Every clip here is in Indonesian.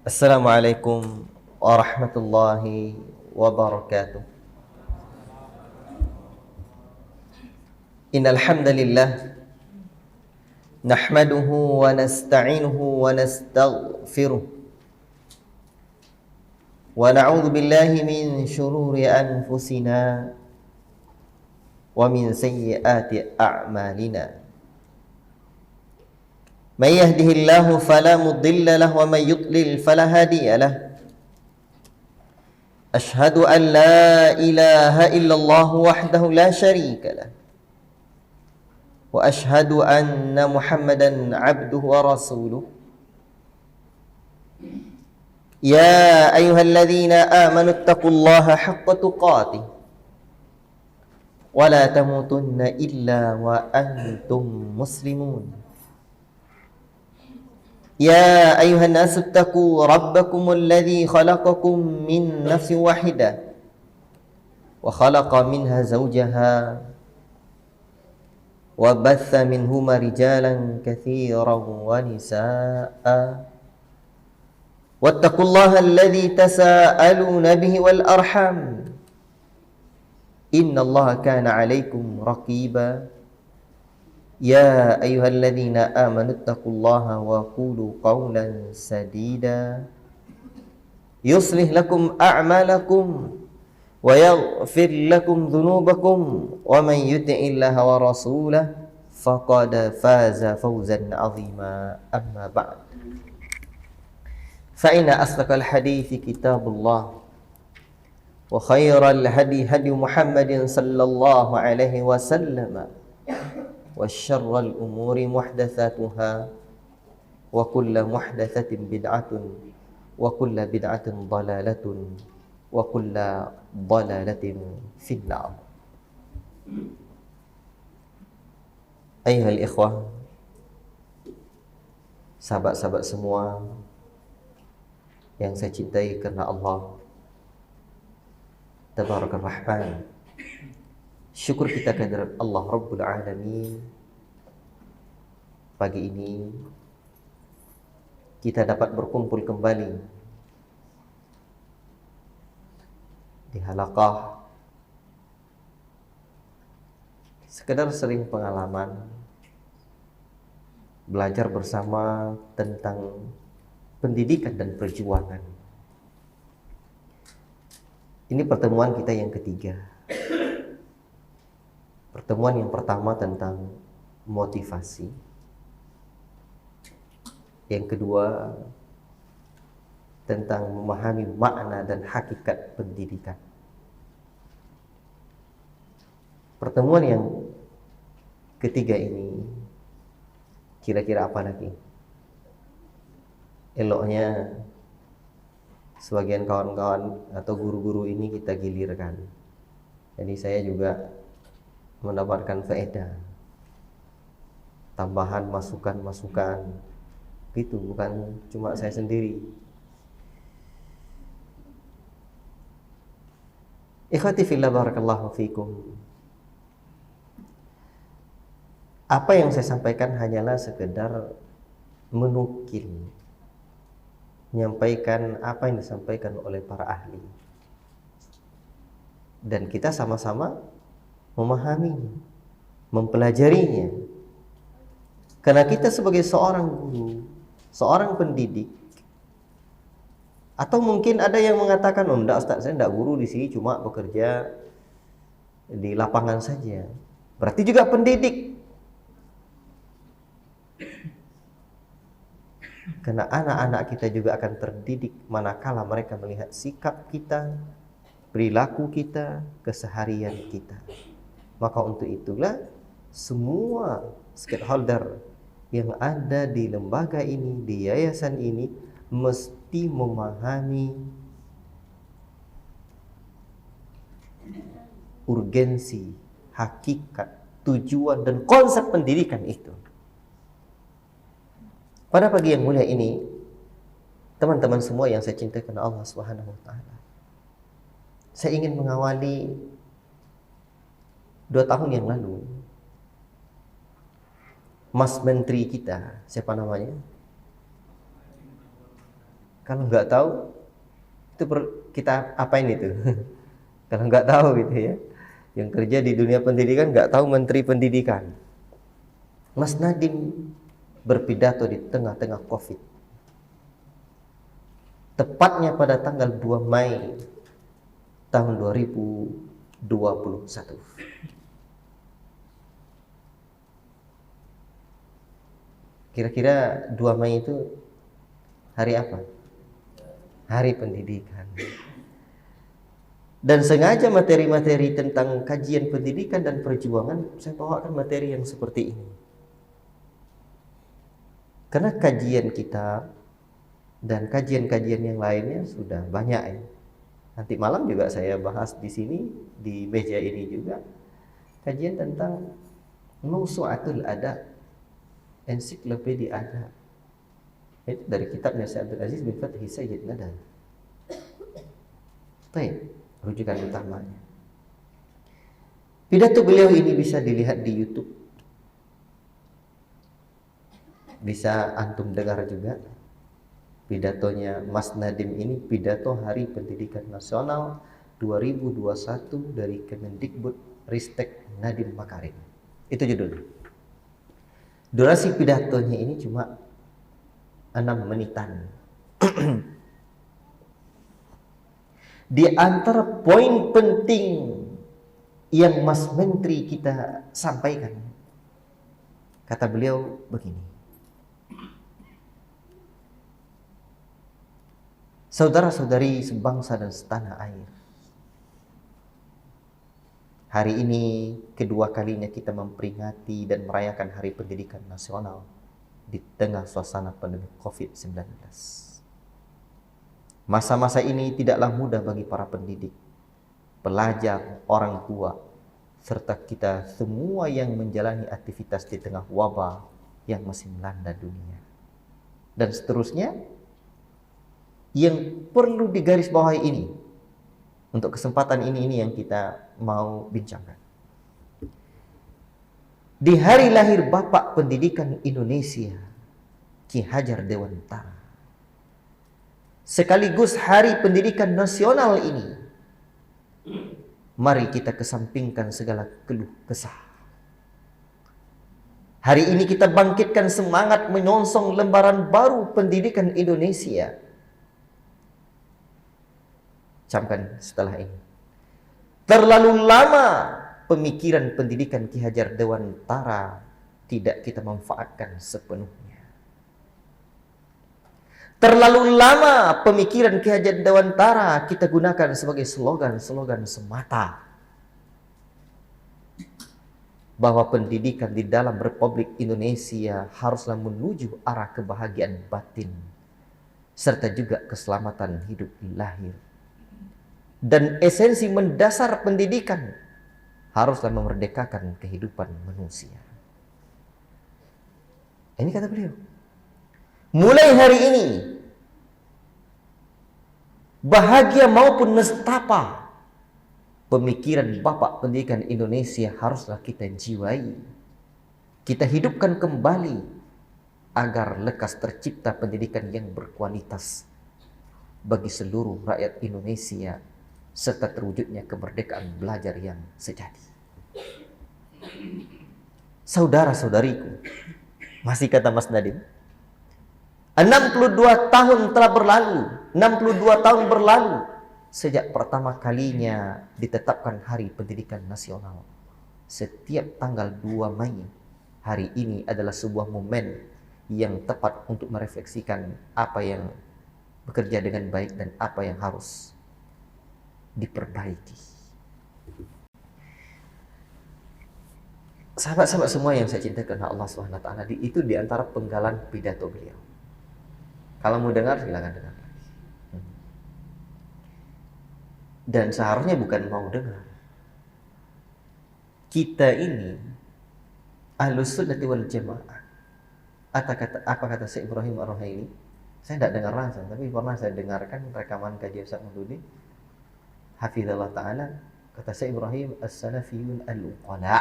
Assalamualaikum warahmatullahi wabarakatuh. Innal hamdalillah nahmaduhu wa nasta'inuhu wa nastaghfiruh wa na'udzu billahi min shururi anfusina wa min sayyiati a'malina. May yahdihillahu fala mudilla lahu wa may yudlil fala hadiya lahu. Ashhadu an la ilaha illallah wahdahu la syarika lah. Wa ashhadu anna Muhammadan abduhu wa rasuluh. Ya ayyuhalladzina amanu taqullaha haqqa tuqatih wa la tamutunna illa wa antum muslimun. Ya ayyuhan nasu taqu rabbakumul ladzi khalaqakum min nafsin wahidah wa khalaqa minha zawjaha wa batha minhuma rijalan katsiran wa nisaa'a wattaqullaha alladzi tasaaluna bihi wal arham innallaha kana 'alaikum raqiba. Ya ayyuhalladzina amanu taqullaha wa qulu qawlan sadida yuslih lakum a'malakum wa yaghfir lakum dhunubakum wa man yuti'illaha wa rasulahu faqad faza fawzan 'azima. Amma ba'd. Fa inna asdaqal hadithi kitabullah wa khairal hadi hadi Muhammadin sallallahu alaihi wasallam wa syarral umuri muhdatsatuha wa kullu muhdatsatin bid'atun wa kullu bid'atin dhalalatun wa kullu dhalalatin finnar. Ayyuhal ikhwah, sahabat-sahabat semua yang saya cintai karena Allah Tabarakar Rahman, syukur kita kehadirat Allah Rabbul Alamin. Pagi ini kita dapat berkumpul kembali di halaqah sekedar sering pengalaman belajar bersama tentang pendidikan dan perjuangan. Ini pertemuan kita yang ketiga. Pertemuan yang pertama tentang motivasi. Yang kedua tentang memahami makna dan hakikat pendidikan. Pertemuan yang ketiga ini kira-kira apa lagi? Eloknya sebagian kawan-kawan atau guru-guru ini kita gilirkan. Jadi saya juga mendapatkan faedah, tambahan masukan-masukan, gitu, bukan cuma saya sendiri. Ikhwati fillah barakallahu fikum. Apa yang saya sampaikan hanyalah sekedar menukil, menyampaikan apa yang disampaikan oleh para ahli, dan kita sama-sama memahaminya, mempelajarinya. Karena kita sebagai seorang guru, seorang pendidik, atau mungkin ada yang mengatakan, oh enggak Ustaz, saya enggak guru di sini, cuma bekerja di lapangan saja. Berarti juga pendidik. Karena anak-anak kita juga akan terdidik manakala mereka melihat sikap kita, perilaku kita, keseharian kita. Maka untuk itulah semua stakeholder yang ada di lembaga ini, di yayasan ini, mesti memahami urgensi, hakikat, tujuan, dan konsep pendidikan itu. Pada pagi yang mulia ini, teman-teman semua yang saya cintai karena Allah Subhanahu wa taala, saya ingin mengawali 2 tahun yang lalu Mas Menteri kita, siapa namanya? Kalau nggak tahu, itu kita apain itu? Kalau nggak tahu gitu ya. Yang kerja di dunia pendidikan nggak tahu menteri pendidikan. Mas Nadiem berpidato di tengah-tengah COVID. Tepatnya pada tanggal 2 Mei tahun 2021. Kira-kira 2 Mei itu hari apa? Hari pendidikan. Dan sengaja materi-materi tentang kajian pendidikan dan perjuangan saya bawakan materi yang seperti ini. Karena kajian kita dan kajian-kajian yang lainnya sudah banyak ya. Nanti malam juga saya bahas di sini, di meja ini juga kajian tentang Mawsu'atul Adab, ensiklopedia adab. Itu dari kitabnya Syekh Abdul Aziz bin Fathi Sayyid Nadan. Baik, rujukan utamanya. Pidato beliau ini bisa dilihat di YouTube. Bisa antum dengar juga. Pidatonya Mas Nadiem ini pidato Hari Pendidikan Nasional 2021 dari Kemendikbud Ristek Nadiem Makarim. Itu judulnya. Durasi pidatonya ini cuma 6 menitan. Di antara poin penting yang Mas Menteri kita sampaikan, kata beliau begini. Saudara-saudari sebangsa dan setanah air, hari ini kedua kalinya kita memperingati dan merayakan Hari Pendidikan Nasional di tengah suasana pandemi COVID-19. Masa-masa ini tidaklah mudah bagi para pendidik, pelajar, orang tua, serta kita semua yang menjalani aktivitas di tengah wabah yang masih melanda dunia. Dan seterusnya, yang perlu digarisbawahi ini, untuk kesempatan ini yang kita mau bincangkan. Di hari lahir Bapak Pendidikan Indonesia, Ki Hajar Dewantara, sekaligus Hari Pendidikan Nasional ini, mari kita kesampingkan segala keluh kesah. Hari ini kita bangkitkan semangat menyongsong lembaran baru pendidikan Indonesia. Camkan setelah ini. Terlalu lama pemikiran pendidikan Ki Hajar Dewantara tidak kita manfaatkan sepenuhnya. Terlalu lama pemikiran Ki Hajar Dewantara kita gunakan sebagai slogan-slogan semata. Bahwa pendidikan di dalam Republik Indonesia haruslah menuju arah kebahagiaan batin, serta juga keselamatan hidup lahir. Dan esensi mendasar pendidikan haruslah memerdekakan kehidupan manusia. Ini kata beliau. Mulai hari ini, bahagia maupun nestapa, pemikiran Bapak Pendidikan Indonesia haruslah kita jiwai. Kita hidupkan kembali agar lekas tercipta pendidikan yang berkualitas bagi seluruh rakyat Indonesia, serta terwujudnya kemerdekaan belajar yang sejati. Saudara-saudariku, masih kata Mas Nadiem, 62 tahun telah berlalu, 62 tahun berlalu sejak pertama kalinya ditetapkan Hari Pendidikan Nasional. Setiap tanggal 2 Mei, hari ini adalah sebuah momen yang tepat untuk merefleksikan apa yang bekerja dengan baik dan apa yang harus diperbaiki. Sahabat-sahabat semua yang saya cintai karena Allah Subhanahu wa taala, itu di antara penggalan pidato beliau. Kalau mau dengar silakan dengar. Dan seharusnya bukan mau dengar. Kita ini Ahlus Sunnah wal Jamaah. Apa kata Syekh Ibrahim Ar-Ruhaili? Saya tidak dengar langsung, tapi pernah saya dengarkan rekaman kajian Ustaz Maududi. Hafizallah ta'ala, kata Syekh Ibrahim, as-salafiyun al-uqala.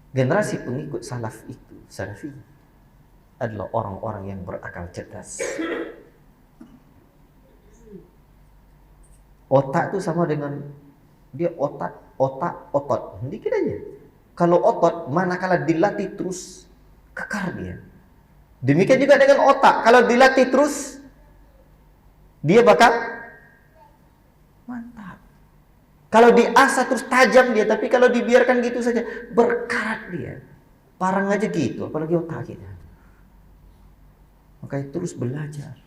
Generasi pengikut salaf itu, salafi, adalah orang-orang yang berakal cerdas. Otak itu sama dengan dia otot. Dikit aja. Kalau otot manakala dilatih terus kekar dia. Demikian juga dengan otak. Kalau dilatih terus dia bakal mantap. Kalau diasah terus tajam dia, tapi kalau dibiarkan gitu saja berkarat dia. Parang aja gitu, apalagi otak kita. Makanya terus belajar.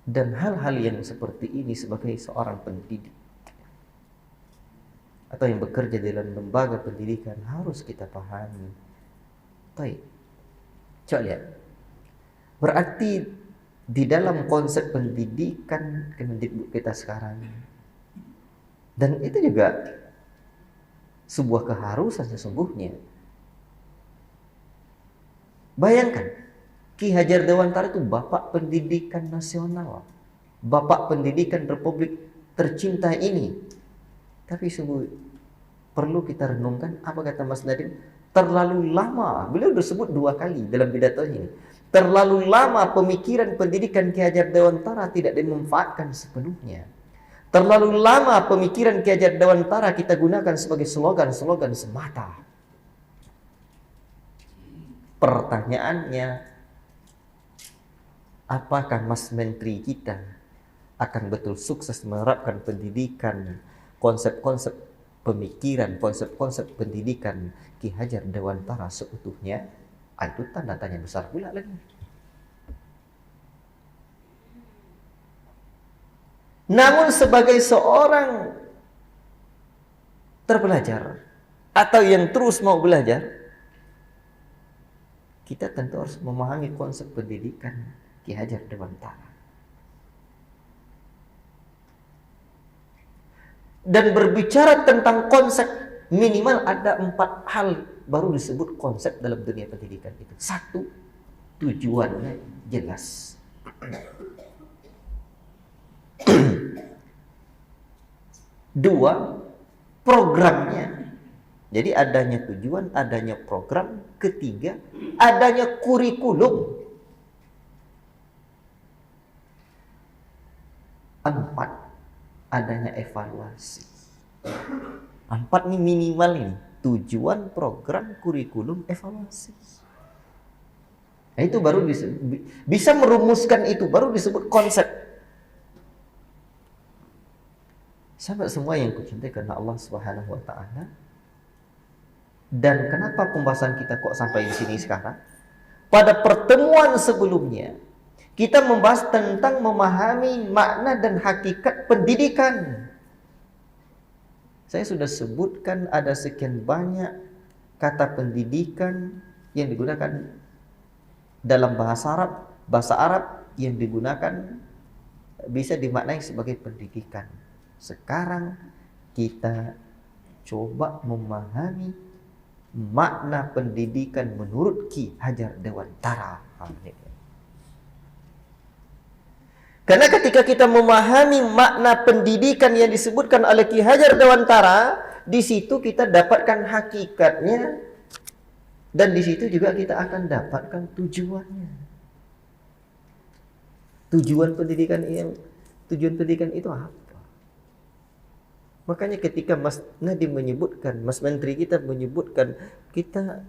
Dan hal-hal yang seperti ini sebagai seorang pendidik atau yang bekerja dalam lembaga pendidikan harus kita pahami. Baik. Coba lihat. Berarti di dalam konsep pendidikan Kemendikbud kita sekarang, dan itu juga sebuah keharusan sesungguhnya. Bayangkan, Ki Hajar Dewantara itu bapak pendidikan nasional, bapak pendidikan Republik tercinta ini. Tapi sungguh perlu kita renungkan, apa kata Mas Nadiem? Terlalu lama, beliau disebut 2 kali dalam pidatonya ini. Terlalu lama pemikiran pendidikan Ki Hajar Dewantara tidak dimanfaatkan sepenuhnya. Terlalu lama pemikiran Ki Hajar Dewantara kita gunakan sebagai slogan-slogan semata. Pertanyaannya, apakah Mas Menteri kita akan betul sukses menerapkan pendidikan, konsep-konsep pemikiran, konsep-konsep pendidikan Ki Hajar Dewantara seutuhnya? Itu tanda tanya besar pula lagi. Namun sebagai seorang terpelajar atau yang terus mau belajar, kita tentu harus memahami konsep pendidikan Ki Hajar Dewantara. Dan berbicara tentang konsep, minimal ada 4 hal baru disebut konsep dalam dunia pendidikan itu. 1, tujuannya jelas. 2, programnya. Jadi adanya tujuan, adanya program. 3, adanya kurikulum. 4, adanya evaluasi. 4 ini minimal ini. Tujuan, program, kurikulum, evaluasi. Nah, itu baru bisa merumuskan itu, baru disebut konsep. Sahabat semua yang kucintai karena Allah Subhanahu wa taala. Dan kenapa pembahasan kita kok sampai di sini sekarang? Pada pertemuan sebelumnya kita membahas tentang memahami makna dan hakikat pendidikan. Saya sudah sebutkan ada sekian banyak kata pendidikan yang digunakan dalam bahasa Arab yang digunakan bisa dimaknai sebagai pendidikan. Sekarang kita coba memahami makna pendidikan menurut Ki Hajar Dewantara. Karena ketika kita memahami makna pendidikan yang disebutkan oleh Ki Hajar Dewantara, di situ kita dapatkan hakikatnya, dan di situ juga kita akan dapatkan tujuannya. Tujuan pendidikan itu apa? Makanya ketika Mas Nadiem menyebutkan, Mas Menteri kita menyebutkan, kita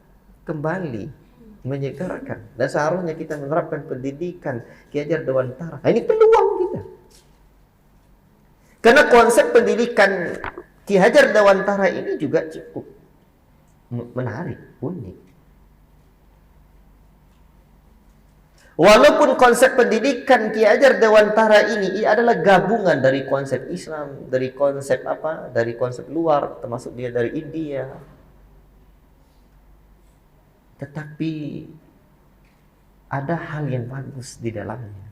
kembali menyegarkan, dan seharusnya kita menerapkan pendidikan Ki Hajar Dewantara. Nah, ini peluang kita. Karena konsep pendidikan Ki Hajar Dewantara ini juga cukup menarik, unik. Walaupun konsep pendidikan Ki Hajar Dewantara ini adalah gabungan dari konsep Islam, dari konsep dari konsep luar, termasuk dia dari India. Tetapi ada hal yang bagus di dalamnya.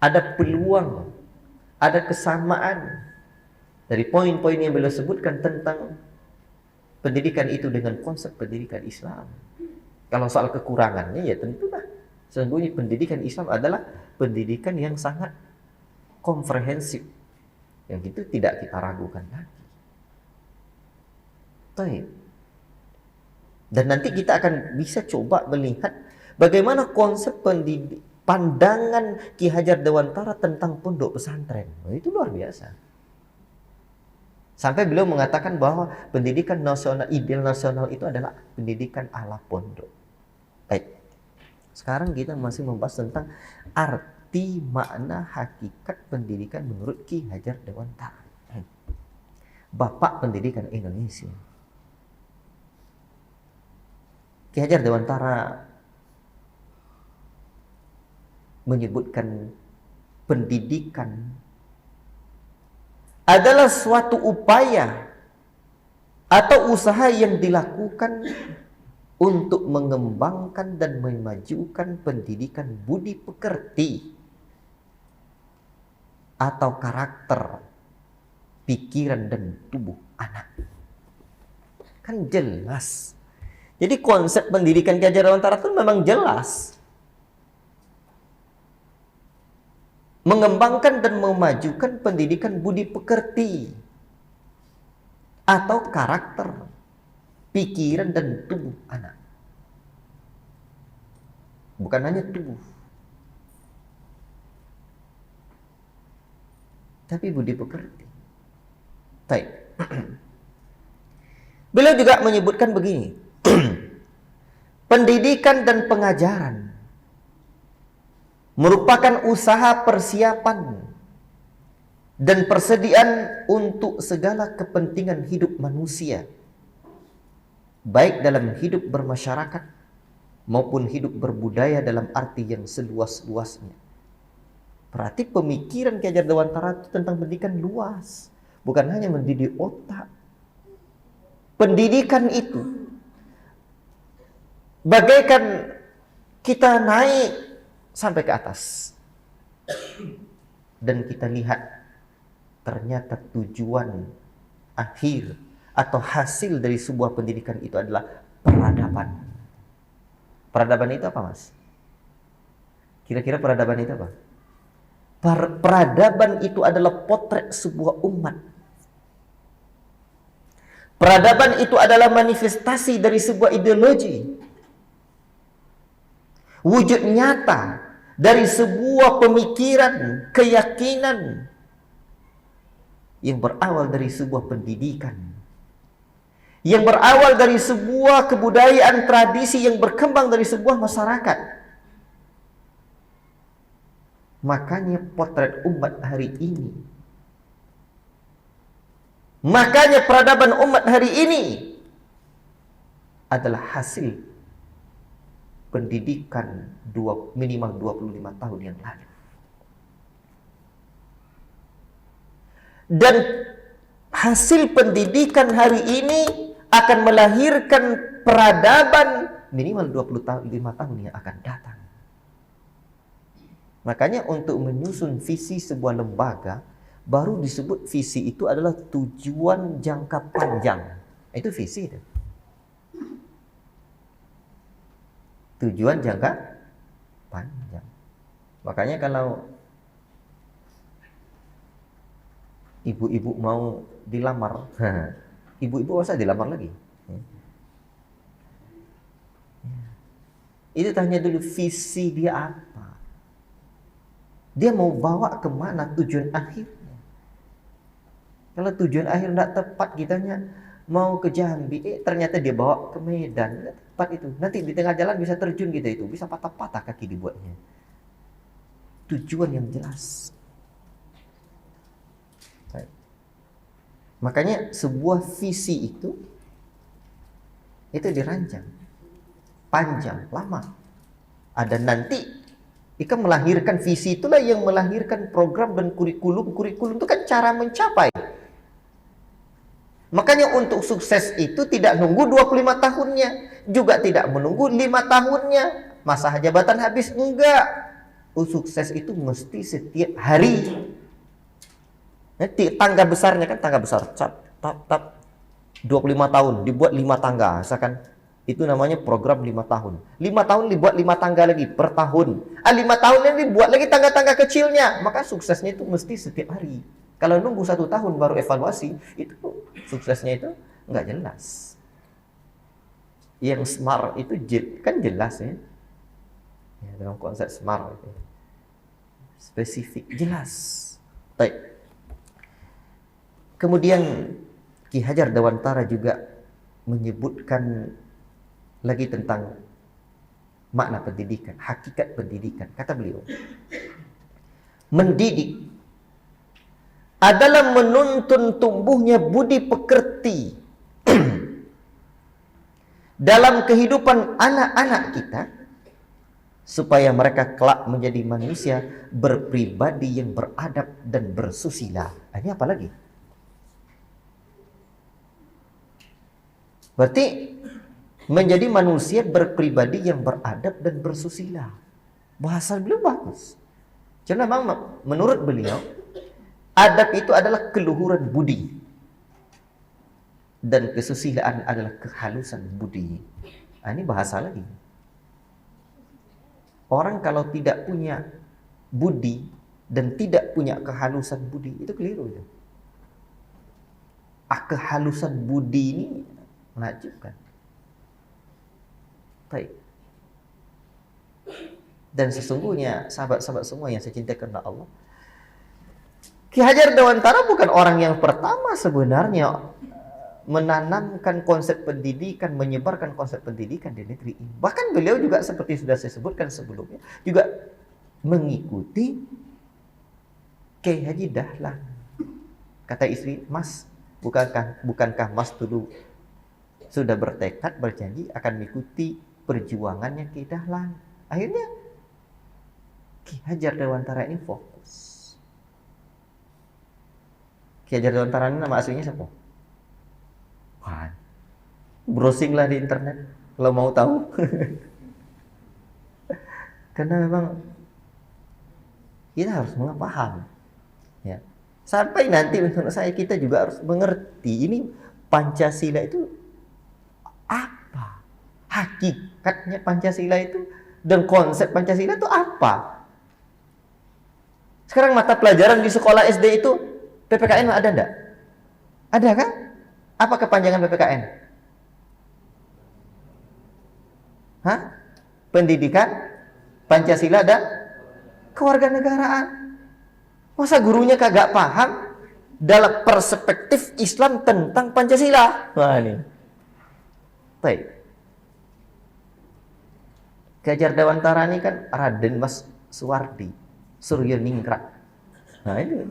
Ada peluang, ada kesamaan dari poin-poin yang beliau sebutkan tentang pendidikan itu dengan konsep pendidikan Islam. Kalau soal kekurangannya ya tentulah sesungguhnya pendidikan Islam adalah pendidikan yang sangat komprehensif. Yang itu tidak kita ragukan lagi. Baik. Dan nanti kita akan bisa coba melihat bagaimana konsep pandangan Ki Hajar Dewantara tentang pondok pesantren. Itu luar biasa. Sampai beliau mengatakan bahwa pendidikan nasional, ideal nasional itu adalah pendidikan ala pondok. Baik. Sekarang kita masih membahas tentang arti, makna, hakikat pendidikan menurut Ki Hajar Dewantara. Bapak pendidikan Indonesia. Ki Hajar Dewantara menyebutkan pendidikan adalah suatu upaya atau usaha yang dilakukan untuk mengembangkan dan memajukan pendidikan budi pekerti atau karakter, pikiran dan tubuh anak. Kan jelas. Jadi konsep pendidikan Ki Hajar Dewantara itu memang jelas. Mengembangkan dan memajukan pendidikan budi pekerti atau karakter, pikiran dan tubuh anak. Bukan hanya tubuh, tapi budi pekerti. Baik. Beliau juga menyebutkan begini. Pendidikan dan pengajaran merupakan usaha persiapan dan persediaan untuk segala kepentingan hidup manusia, baik dalam hidup bermasyarakat maupun hidup berbudaya dalam arti yang seluas-luasnya. Berarti pemikiran Ki Hajar Dewantara itu tentang pendidikan luas, bukan hanya mendidik otak. Pendidikan itu bagaikan kita naik sampai ke atas dan kita lihat ternyata tujuan akhir atau hasil dari sebuah pendidikan itu adalah peradaban. Peradaban itu apa, Mas? Kira-kira peradaban itu apa? Peradaban itu adalah potret sebuah umat. Peradaban itu adalah manifestasi dari sebuah ideologi, wujud nyata dari sebuah pemikiran, keyakinan yang berawal dari sebuah pendidikan, yang berawal dari sebuah kebudayaan, tradisi yang berkembang dari sebuah masyarakat. Makanya potret umat hari ini, makanya peradaban umat hari ini adalah hasil pendidikan minimal 25 tahun yang lalu. Dan hasil pendidikan hari ini akan melahirkan peradaban minimal 25 tahun yang akan datang. Makanya untuk menyusun visi sebuah lembaga, baru disebut visi itu adalah tujuan jangka panjang. Itu visi itu. Tujuan jangka panjang. Makanya kalau ibu-ibu mau dilamar, ibu-ibu masa dilamar lagi? Itu tanya dulu visi dia apa. Dia mau bawa kemana tujuan akhirnya. Kalau tujuan akhir tidak tepat, kitanya mau ke Jambi, ternyata dia bawa ke Medan, tepat itu. Nanti di tengah jalan bisa terjun kita itu, bisa patah-patah kaki dibuatnya. Tujuan yang jelas. Baik. Makanya sebuah visi itu dirancang panjang, lama. Ada nanti ikan melahirkan visi, itulah yang melahirkan program dan kurikulum. Kurikulum itu kan cara mencapai. Makanya untuk sukses itu tidak nunggu 25 tahunnya, juga tidak menunggu 5 tahunnya, masa jabatan habis, enggak. Sukses itu mesti setiap hari. Nanti tangga besarnya kan tangga besar, tap 25 tahun dibuat 5 tangga, misalkan itu namanya program 5 tahun. 5 tahun dibuat 5 tangga lagi per tahun. 5 tahun ini dibuat lagi tangga-tangga kecilnya, maka suksesnya itu mesti setiap hari. Kalau nunggu 1 tahun baru evaluasi, itu suksesnya itu nggak jelas. Yang smart itu kan jelas ya. Ya, dalam konsep smart itu. Spesifik, jelas. Baik. Kemudian Ki Hajar Dewantara juga menyebutkan lagi tentang makna pendidikan, hakikat pendidikan. Kata beliau, mendidik adalah menuntun tumbuhnya budi pekerti dalam kehidupan anak-anak kita, supaya mereka kelak menjadi manusia berpribadi yang beradab dan bersusila. Ini apa lagi? Berarti menjadi manusia berpribadi yang beradab dan bersusila. Bahasa beliau bagus. Karena memang menurut beliau, adab itu adalah keluhuran budi, dan kesusilaan adalah kehalusan budi. Ini bahasa lagi. Orang kalau tidak punya budi dan tidak punya kehalusan budi, itu keliru ya. Kehalusan budi ini menakjubkan. Baik. Dan sesungguhnya sahabat-sahabat semua yang saya cintai karena Allah, Ki Hajar Dewantara bukan orang yang pertama sebenarnya menanamkan konsep pendidikan, menyebarkan konsep pendidikan di negeri ini. Bahkan beliau juga seperti sudah saya sebutkan sebelumnya, juga mengikuti Kiai Haji Dahlan. Kata istri, "Mas, bukankah Mas dulu sudah bertekad, berjanji akan mengikuti perjuangannya Kiai Dahlan?" Akhirnya Ki Hajar Dewantara ini fokus. Ki Hajar Dewantara ini nama aslinya siapa? Wah, browsinglah di internet kalau mau tahu. Karena memang kita harus paham, ya. Sampai nanti menurut saya kita juga harus mengerti ini Pancasila itu apa, hakikatnya Pancasila itu, dan konsep Pancasila itu apa. Sekarang mata pelajaran di sekolah SD itu PPKN ada enggak? Ada kan? Apa kepanjangan PPKN? Pendidikan, Pancasila, dan kewarganegaraan. Masa gurunya kagak paham dalam perspektif Islam tentang Pancasila? Wah ini. Baik. Ki Hajar Dewantara ini kan Raden Mas Suwardi Suryaningrat. Nah ini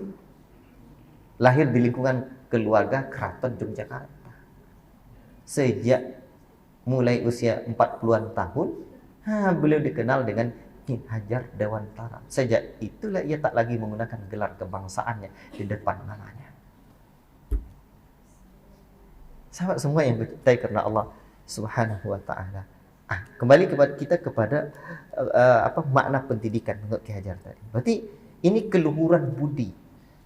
lahir di lingkungan keluarga keraton Yogyakarta. Sejak mulai usia 40-an tahun, beliau dikenal dengan Ki Hajar Dewantara. Sejak itulah ia tak lagi menggunakan gelar kebangsaannya di depan namanya. Sahabat semua yang bercintai karena Allah Subhanahu wa taala. Kembali kepada kita kepada makna pendidikan menurut Ki Hajar tadi. Berarti ini keluhuran budi,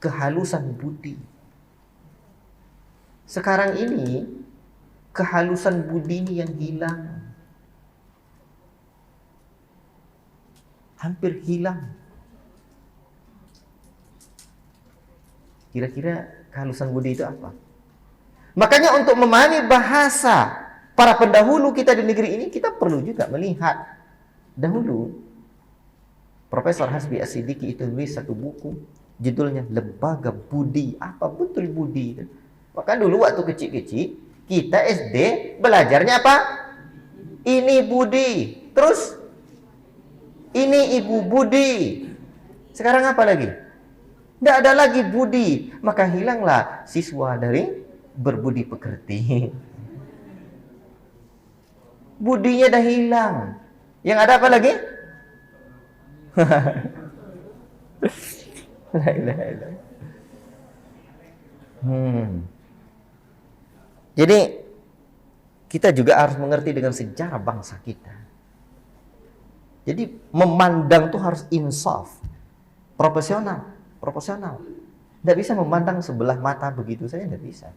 kehalusan budi. Sekarang ini kehalusan budi ini yang hilang. Hampir hilang. Kira-kira kehalusan budi itu apa? Makanya untuk memahami bahasa para pendahulu kita di negeri ini, kita perlu juga melihat dahulu Profesor Hasbi As-Siddiqi itu nulis satu buku judulnya Lembaga Budi. Apa betul budi? Maka dulu waktu kecil-kecil kita SD belajarnya apa? Ini budi. Terus ini ibu budi. Sekarang apa lagi? Tidak ada lagi budi. Maka hilanglah siswa dari berbudi pekerti. Budinya dah hilang. Yang ada apa lagi? La ilaha illallah. Jadi kita juga harus mengerti dengan sejarah bangsa kita. Jadi memandang tuh harus insaf, proporsional. Tidak bisa memandang sebelah mata begitu saja, tidak bisa.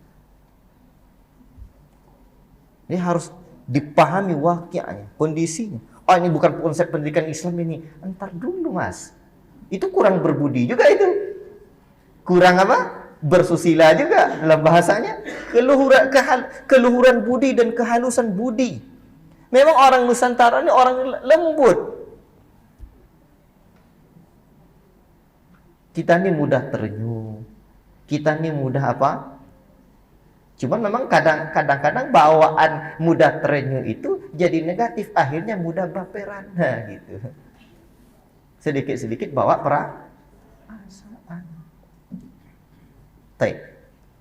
Ini harus dipahami wakianya, kondisinya. Oh ini bukan konsep pendidikan Islam ini. Entar dulu mas, itu kurang berbudi juga itu. Kurang apa? Bersusila juga dalam bahasanya. Keluhuran budi dan kehalusan budi. Memang orang Nusantara ini orang lembut. Kita ini mudah terenyuh. Kita ini mudah apa? Cuman memang kadang-kadang bawaan mudah terenyuh itu jadi negatif. Akhirnya mudah baperan. Nah, gitu. Sedikit-sedikit bawa perasaan. Baik.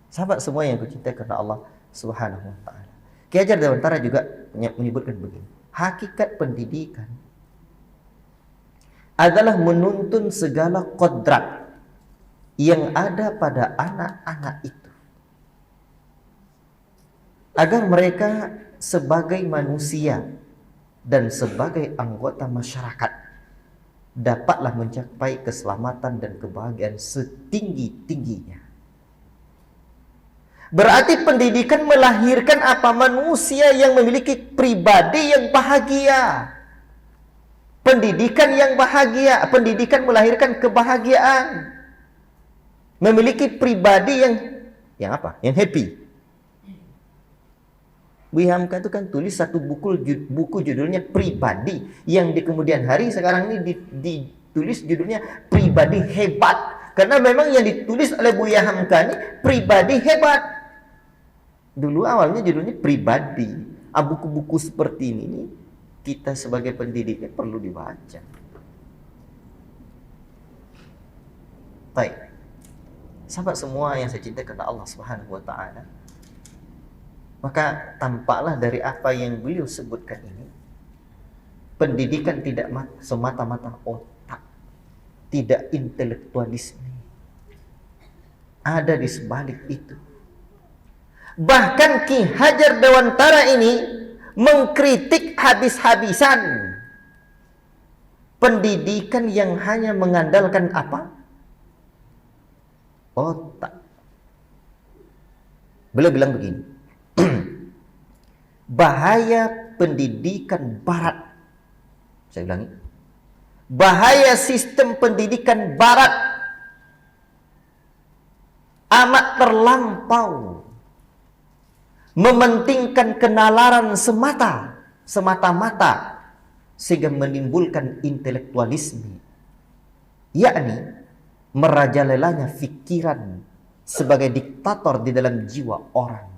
Sahabat semua yang kucintai karena Allah Subhanahu wa taala. Ki Hajar Dewantara juga menyebutkan begini. Hakikat pendidikan adalah menuntun segala kodrat yang ada pada anak-anak itu agar mereka sebagai manusia dan sebagai anggota masyarakat dapatlah mencapai keselamatan dan kebahagiaan setinggi-tingginya. Berarti pendidikan melahirkan apa? Manusia yang memiliki pribadi yang bahagia. Pendidikan yang bahagia, pendidikan melahirkan kebahagiaan. Memiliki pribadi yang apa? Yang happy. Bu Hamka itu kan tulis satu buku judulnya Pribadi, yang di kemudian hari sekarang ini ditulis judulnya Pribadi Hebat. Karena memang yang ditulis oleh Bu Hamka ini pribadi hebat. Dulu awalnya judulnya Pribadi. Buku-buku seperti ini kita sebagai pendidiknya perlu dibaca. Baik. Sahabat semua yang saya cintai karena Allah Subhanahu wa taala. Maka tampaklah dari apa yang beliau sebutkan ini, pendidikan tidak semata-mata otak, tidak intelektualisme. Ada di sebalik itu. Bahkan Ki Hajar Dewantara ini mengkritik habis-habisan pendidikan yang hanya mengandalkan apa? Otak. Beliau bilang begini. Bahaya pendidikan barat. Saya ulangi. Bahaya sistem pendidikan barat amat terlampau mementingkan kenalaran semata-mata sehingga menimbulkan intelektualisme, yakni merajalelanya pikiran sebagai diktator di dalam jiwa orang.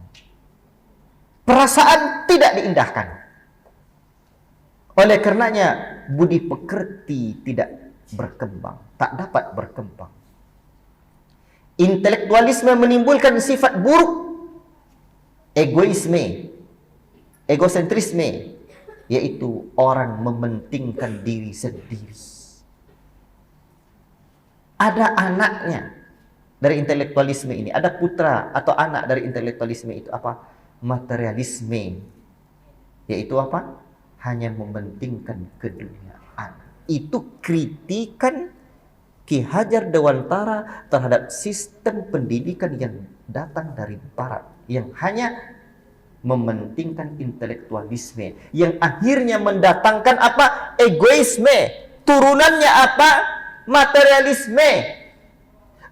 Perasaan tidak diindahkan. Oleh karenanya budi pekerti tidak berkembang, tak dapat berkembang. Intelektualisme menimbulkan sifat buruk, egoisme, egosentrisme, yaitu orang mementingkan diri sendiri. Ada anaknya dari intelektualisme ini, ada putra atau anak dari intelektualisme itu apa? Materialisme, yaitu apa? Hanya mementingkan keduniaan. Itu kritikan Ki Hajar Dewantara terhadap sistem pendidikan yang datang dari barat, yang hanya mementingkan intelektualisme, yang akhirnya mendatangkan apa? Egoisme. Turunannya apa? Materialisme.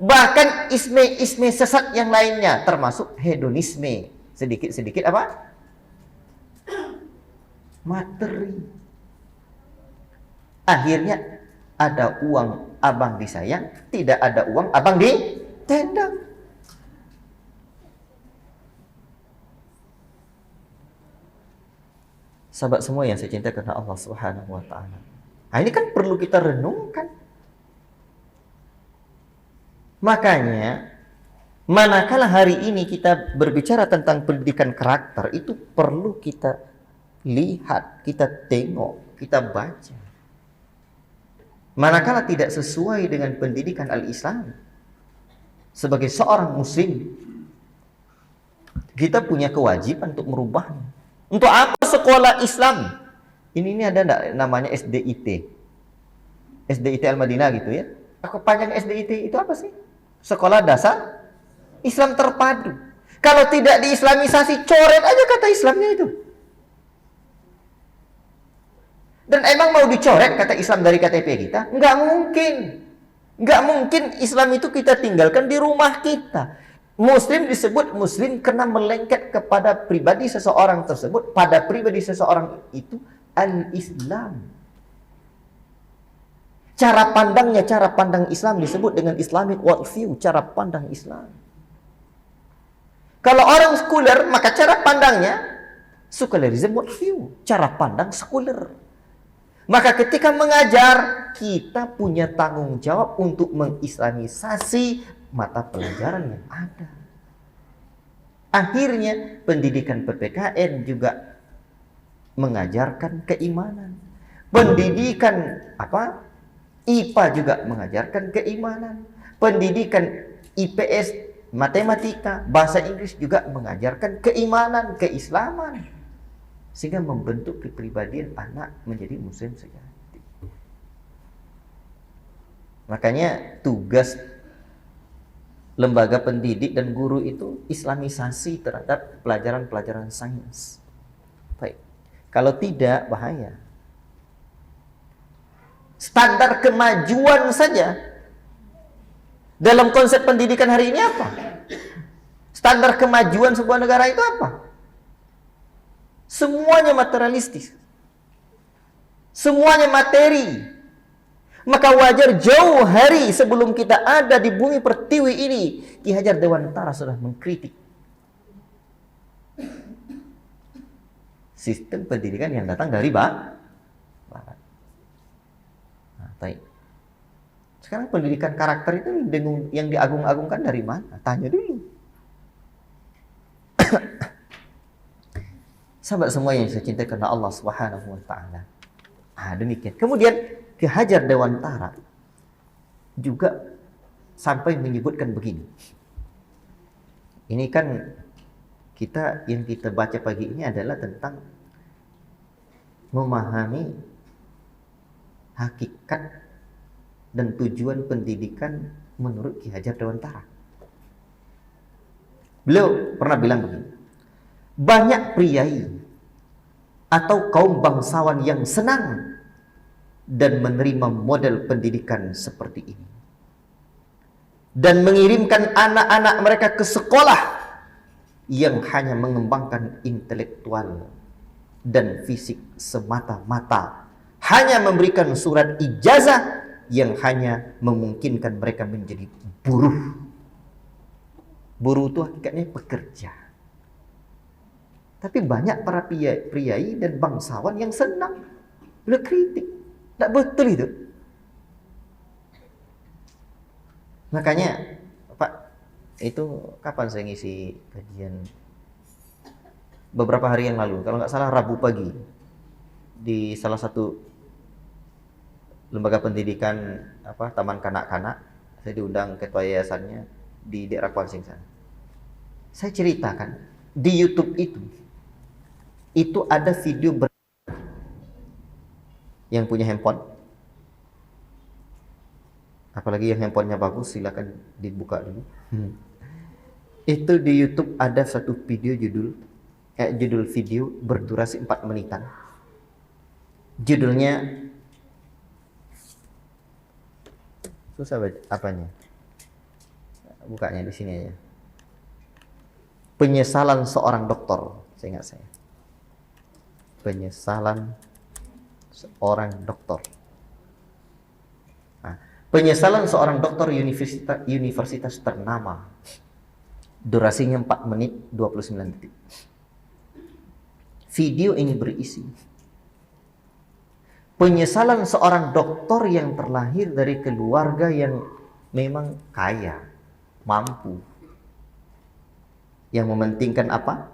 Bahkan isme sesat yang lainnya, termasuk hedonisme. Sedikit-sedikit apa? Materi. Akhirnya ada uang abang disayang, tidak ada uang abang ditendang. Sahabat semua yang saya cintai karena Allah Subhanahu wa taala. Nah, ini kan perlu kita renungkan. Makanya manakala hari ini kita berbicara tentang pendidikan karakter, itu perlu kita lihat, kita tengok, kita baca. Manakala tidak sesuai dengan pendidikan al-Islam, sebagai seorang muslim, kita punya kewajiban untuk merubahnya. Untuk apa sekolah Islam? Ini ada enggak namanya SDIT? SDIT Al-Madinah gitu ya. Kepanjangan SDIT itu apa sih? Sekolah Dasar Islam Terpadu. Kalau tidak diislamisasi, coret aja kata Islamnya itu. Dan emang mau dicoret kata Islam dari KTP kita? Nggak mungkin. Nggak mungkin Islam itu kita tinggalkan di rumah kita. Muslim disebut muslim karena melengket kepada pribadi seseorang tersebut, pada pribadi seseorang itu al-Islam. Cara pandangnya, cara pandang Islam disebut dengan Islamic worldview, cara pandang Islam. Kalau orang sekuler, maka cara pandangnya secularism worldview, cara pandang sekuler. Maka ketika mengajar, kita punya tanggung jawab untuk mengislamisasi mata pelajaran yang ada. Akhirnya pendidikan PPKN juga mengajarkan keimanan. Pendidikan IPA juga mengajarkan keimanan. Pendidikan IPS, matematika, bahasa Inggris juga mengajarkan keimanan, keislaman. Sehingga membentuk kepribadian anak menjadi muslim sejati. Makanya tugas lembaga pendidik dan guru itu islamisasi terhadap pelajaran-pelajaran sains. Baik. Kalau tidak, bahaya. Standar kemajuan saja dalam konsep pendidikan hari ini apa? Standar kemajuan sebuah negara itu apa? Semuanya materialistis. Semuanya materi. Maka wajar jauh hari sebelum kita ada di bumi pertiwi ini, Ki Hajar Dewantara sudah mengkritik sistem pendidikan yang datang dari Barat. Nah, baik. Sekarang pendidikan karakter itu yang diagung-agungkan dari mana? Tanya dulu. Sahabat semua yang saya cintai karena Allah Subhanahu wa taala. Demikian. Kemudian Ki Hajar Dewantara juga sampai menyebutkan begini. Ini kan yang kita baca pagi ini adalah tentang memahami hakikat dan tujuan pendidikan menurut Ki Hajar Dewantara. Beliau pernah bilang begini. Banyak priai atau kaum bangsawan yang senang dan menerima model pendidikan seperti ini dan mengirimkan anak-anak mereka ke sekolah yang hanya mengembangkan intelektual dan fisik semata-mata, hanya memberikan surat ijazah yang hanya memungkinkan mereka menjadi buruh. Buruh itu hakikatnya pekerja. Tapi banyak para priai dan bangsawan yang senang. Beliau kritik. Tak betul itu. Makanya, Pak, itu kapan saya ngisi kajian? Beberapa hari yang lalu, kalau nggak salah Rabu pagi, di salah satu lembaga pendidikan Taman Kanak-kanak, saya diundang ketua yayasannya di daerah Kuansing sana. Saya ceritakan di YouTube itu ada video yang punya handphone, apalagi yang handphonenya bagus, silakan dibuka dulu. Itu di YouTube ada satu video judul video berdurasi 4 menitan. Judulnya susah apanya? Bukanya di sini aja. Penyesalan seorang dokter, saya ingat saya. Penyesalan seorang dokter. Penyesalan seorang dokter universitas ternama. Durasinya 4 menit 29 detik. Video ini berisi penyesalan seorang dokter yang terlahir dari keluarga yang memang kaya, mampu. Yang mementingkan apa?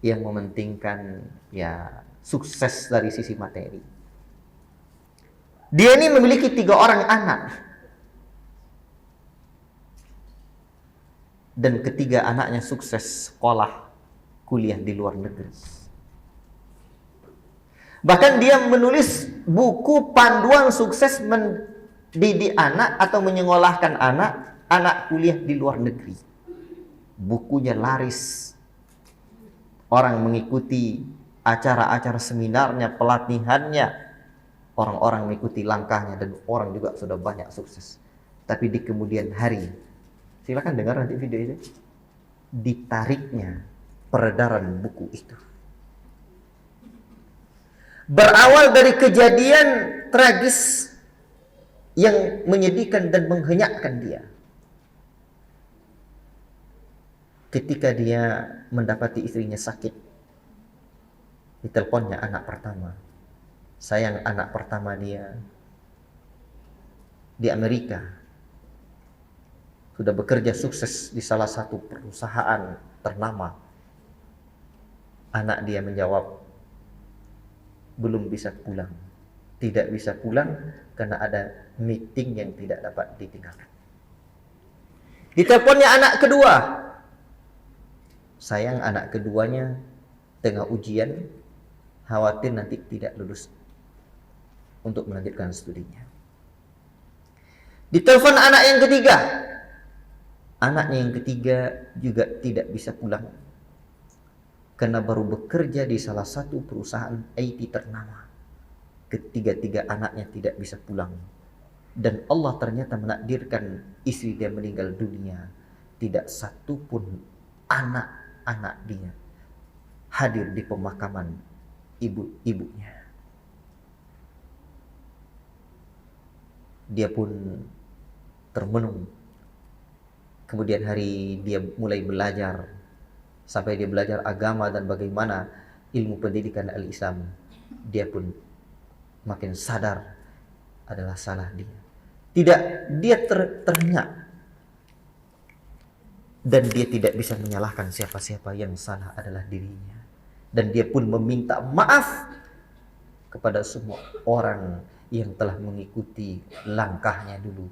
Yang mementingkan sukses dari sisi materi. Dia ini memiliki 3 orang anak. Dan ketiga anaknya sukses sekolah, kuliah di luar negeri. Bahkan dia menulis buku panduan sukses mendidik anak atau menyekolahkan anak kuliah di luar negeri. Bukunya laris. Orang mengikuti acara-acara seminarnya, pelatihannya. Orang-orang mengikuti langkahnya dan orang juga sudah banyak sukses. Tapi di kemudian hari Silakan dengar nanti video itu. Ditariknya peredaran buku itu. Berawal dari kejadian tragis yang menyedihkan dan menghenyakkan dia. Ketika dia mendapati istrinya sakit, diteleponnya anak pertama. Sayang, anak pertama dia di Amerika, sudah bekerja sukses di salah satu perusahaan ternama. Anak dia menjawab, belum bisa pulang. Tidak bisa pulang karena ada meeting yang tidak dapat ditinggalkan. Diteleponnya anak kedua. Sayang, anak keduanya tengah ujian, khawatir nanti tidak lulus untuk melanjutkan studinya. Ditelepon anak yang ketiga. Anaknya yang ketiga juga tidak bisa pulang karena baru bekerja di salah satu perusahaan IT ternama. Ketiga-tiga anaknya tidak bisa pulang. Dan Allah ternyata menakdirkan istri dia meninggal dunia. Tidak satu pun anak-anak dia hadir di pemakaman ibunya. Dia pun termenung. Kemudian hari dia mulai belajar, sampai dia belajar agama dan bagaimana ilmu pendidikan al-Islam. Dia pun makin sadar adalah salah dia. Tidak, dia terhenyak. Dan dia tidak bisa menyalahkan siapa-siapa, yang salah adalah dirinya. Dan dia pun meminta maaf kepada semua orang yang telah mengikuti langkahnya dulu,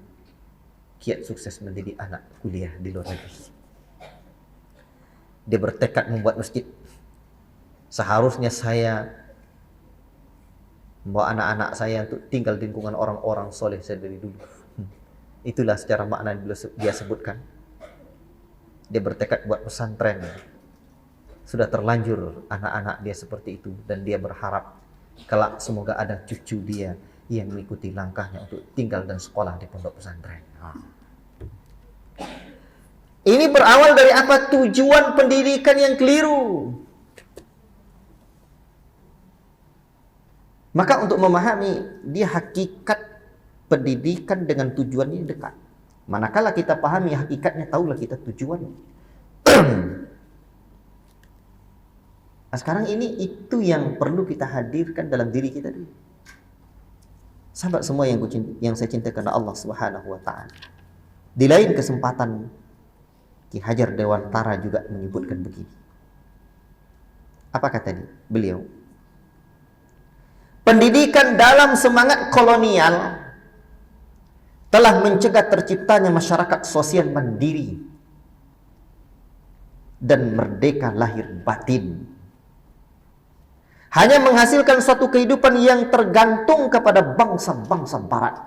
kiat sukses menjadi anak kuliah di luar negeri. Dia bertekad membuat masjid. Seharusnya saya membawa anak-anak saya untuk tinggal di lingkungan orang-orang soleh saya dari dulu. Itulah secara makna yang dia sebutkan. Dia bertekad buat pesantren. Sudah terlanjur anak-anak dia seperti itu, dan dia berharap kelak semoga ada cucu dia yang mengikuti langkahnya untuk tinggal dan sekolah di pondok pesantren. Ini berawal dari apa? Tujuan pendidikan yang keliru. Maka untuk memahami dia hakikat pendidikan dengan tujuan ini dekat. Manakala kita pahami hakikatnya, tahulah kita tujuannya. Nah, sekarang ini itu yang perlu kita hadirkan dalam diri kita dulu. Sahabat semua yang saya cintai karena Allah Subhanahu wa taala. Di lain kesempatan Ki Hajar Dewantara juga menyebutkan begini. Apa kata beliau? Pendidikan dalam semangat kolonial telah mencegah terciptanya masyarakat sosial mandiri dan merdeka lahir batin. Hanya menghasilkan suatu kehidupan yang tergantung kepada bangsa-bangsa barat.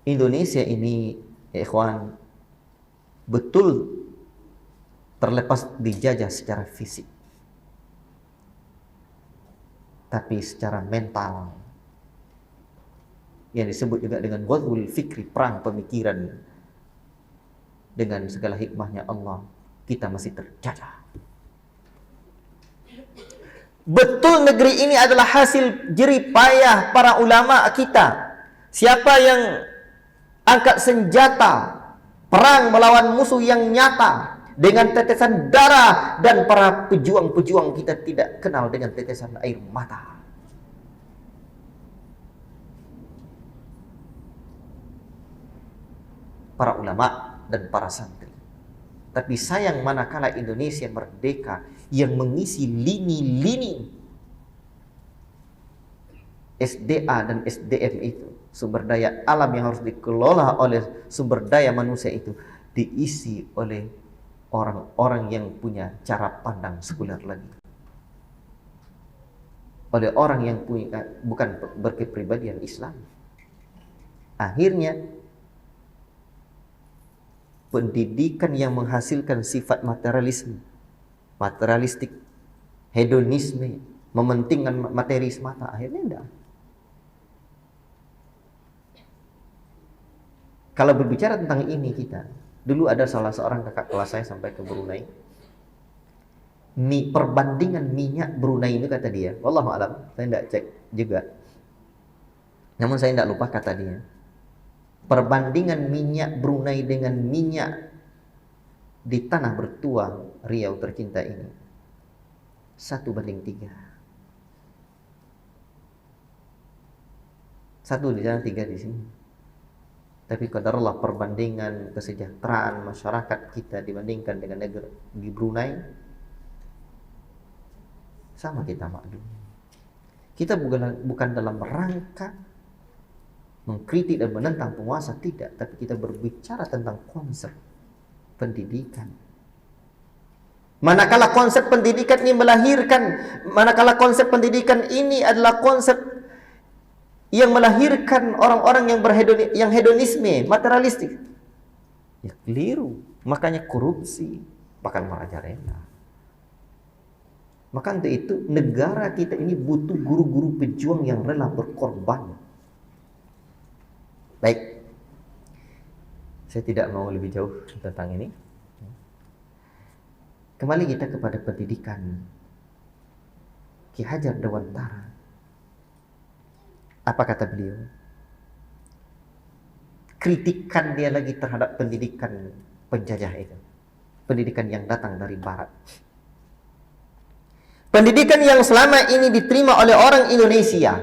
Indonesia ini, ikhwan, betul terlepas dijajah secara fisik. Tapi secara mental, yang disebut juga dengan ghazwul fikri, perang pemikiran, dengan segala hikmahnya Allah, kita masih terjajah. Betul negeri ini adalah hasil jerih payah para ulama kita. Siapa yang angkat senjata perang melawan musuh yang nyata dengan tetesan darah, dan para pejuang-pejuang kita tidak kenal dengan tetesan air mata. Para ulama dan para santri. Tapi sayang manakala Indonesia merdeka, yang mengisi lini-lini SDA dan SDM itu, sumber daya alam yang harus dikelola oleh sumber daya manusia itu, diisi oleh orang-orang yang punya cara pandang sekuler lagi, oleh orang yang punya bukan berkepribadian Islam. Akhirnya pendidikan yang menghasilkan sifat materialistik, hedonisme, mementingkan materi semata, akhirnya enggak. Kalau berbicara tentang ini kita, dulu ada salah seorang kakak kelas saya sampai ke Brunei. Perbandingan minyak Brunei itu kata dia, wallahu alam, saya tidak cek juga. Namun saya tidak lupa kata dia. Perbandingan minyak Brunei dengan minyak di tanah bertua Riau tercinta ini 1:3. 1 di sana, 3 di sini. Tapi qadarullah perbandingan kesejahteraan masyarakat kita dibandingkan dengan negara di Brunei, sama kita maklum. Kita bukan dalam rangka mengkritik dan menentang penguasa, tidak, tapi kita berbicara tentang konsep pendidikan. Manakala konsep pendidikan ini manakala konsep pendidikan ini adalah konsep yang melahirkan orang-orang yang hedonisme, materialistik, ya keliru. Makanya korupsi bahkan merajalela. Maka untuk itu negara kita ini butuh guru-guru pejuang yang rela berkorban. Baik, saya tidak mau lebih jauh tentang ini. Kembali kita kepada pendidikan. Ki Hajar Dewantara, apa kata beliau? Kritikan dia lagi terhadap pendidikan penjajah itu, pendidikan yang datang dari barat. Pendidikan yang selama ini diterima oleh orang Indonesia,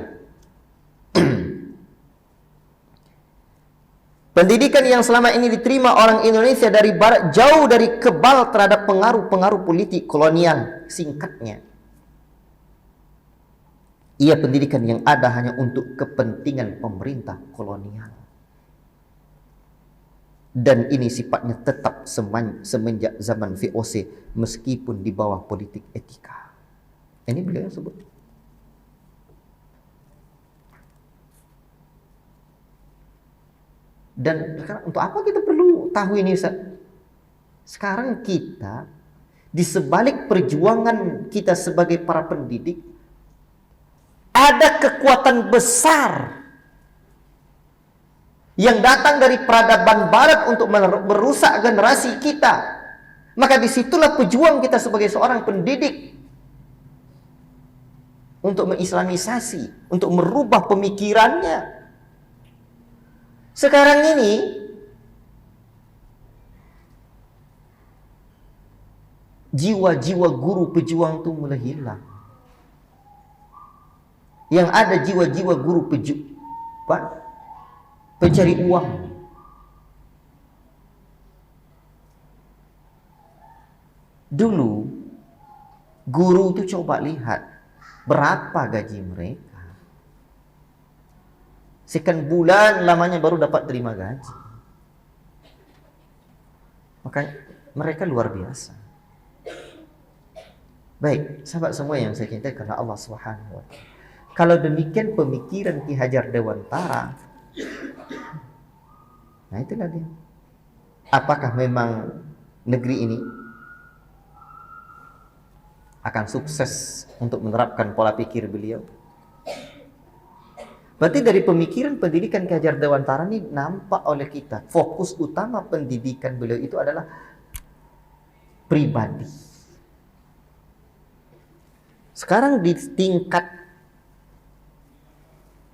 pendidikan yang selama ini diterima orang Indonesia dari barat jauh dari kebal terhadap pengaruh-pengaruh politik kolonial. Singkatnya, ia pendidikan yang ada hanya untuk kepentingan pemerintah kolonial. Dan ini sifatnya tetap semenjak zaman VOC meskipun di bawah politik etika. Ini beliau sebut. Dan sekarang untuk apa kita perlu tahu ini, Ustaz? Sekarang kita di sebalik perjuangan kita sebagai para pendidik, ada kekuatan besar yang datang dari peradaban barat untuk merusak generasi kita. Maka disitulah pejuang kita sebagai seorang pendidik untuk mengislamisasi, untuk merubah pemikirannya. Sekarang ini jiwa-jiwa guru pejuang itu mulai hilang. Yang ada jiwa-jiwa guru pencari uang. Dulu guru itu coba lihat berapa gaji mereka. Sekian bulan lamanya baru dapat terima gaji. Maka mereka luar biasa. Baik, sahabat semua yang saya cintai karena Allah Subhanahu wa Ta'ala. Kalau demikian pemikiran Ki Hajar Dewantara, nah itulah dia. Apakah memang negeri ini akan sukses untuk menerapkan pola pikir beliau? Berarti dari pemikiran pendidikan Ki Hajar Dewantara ini nampak oleh kita, fokus utama pendidikan beliau itu adalah pribadi. Sekarang di tingkat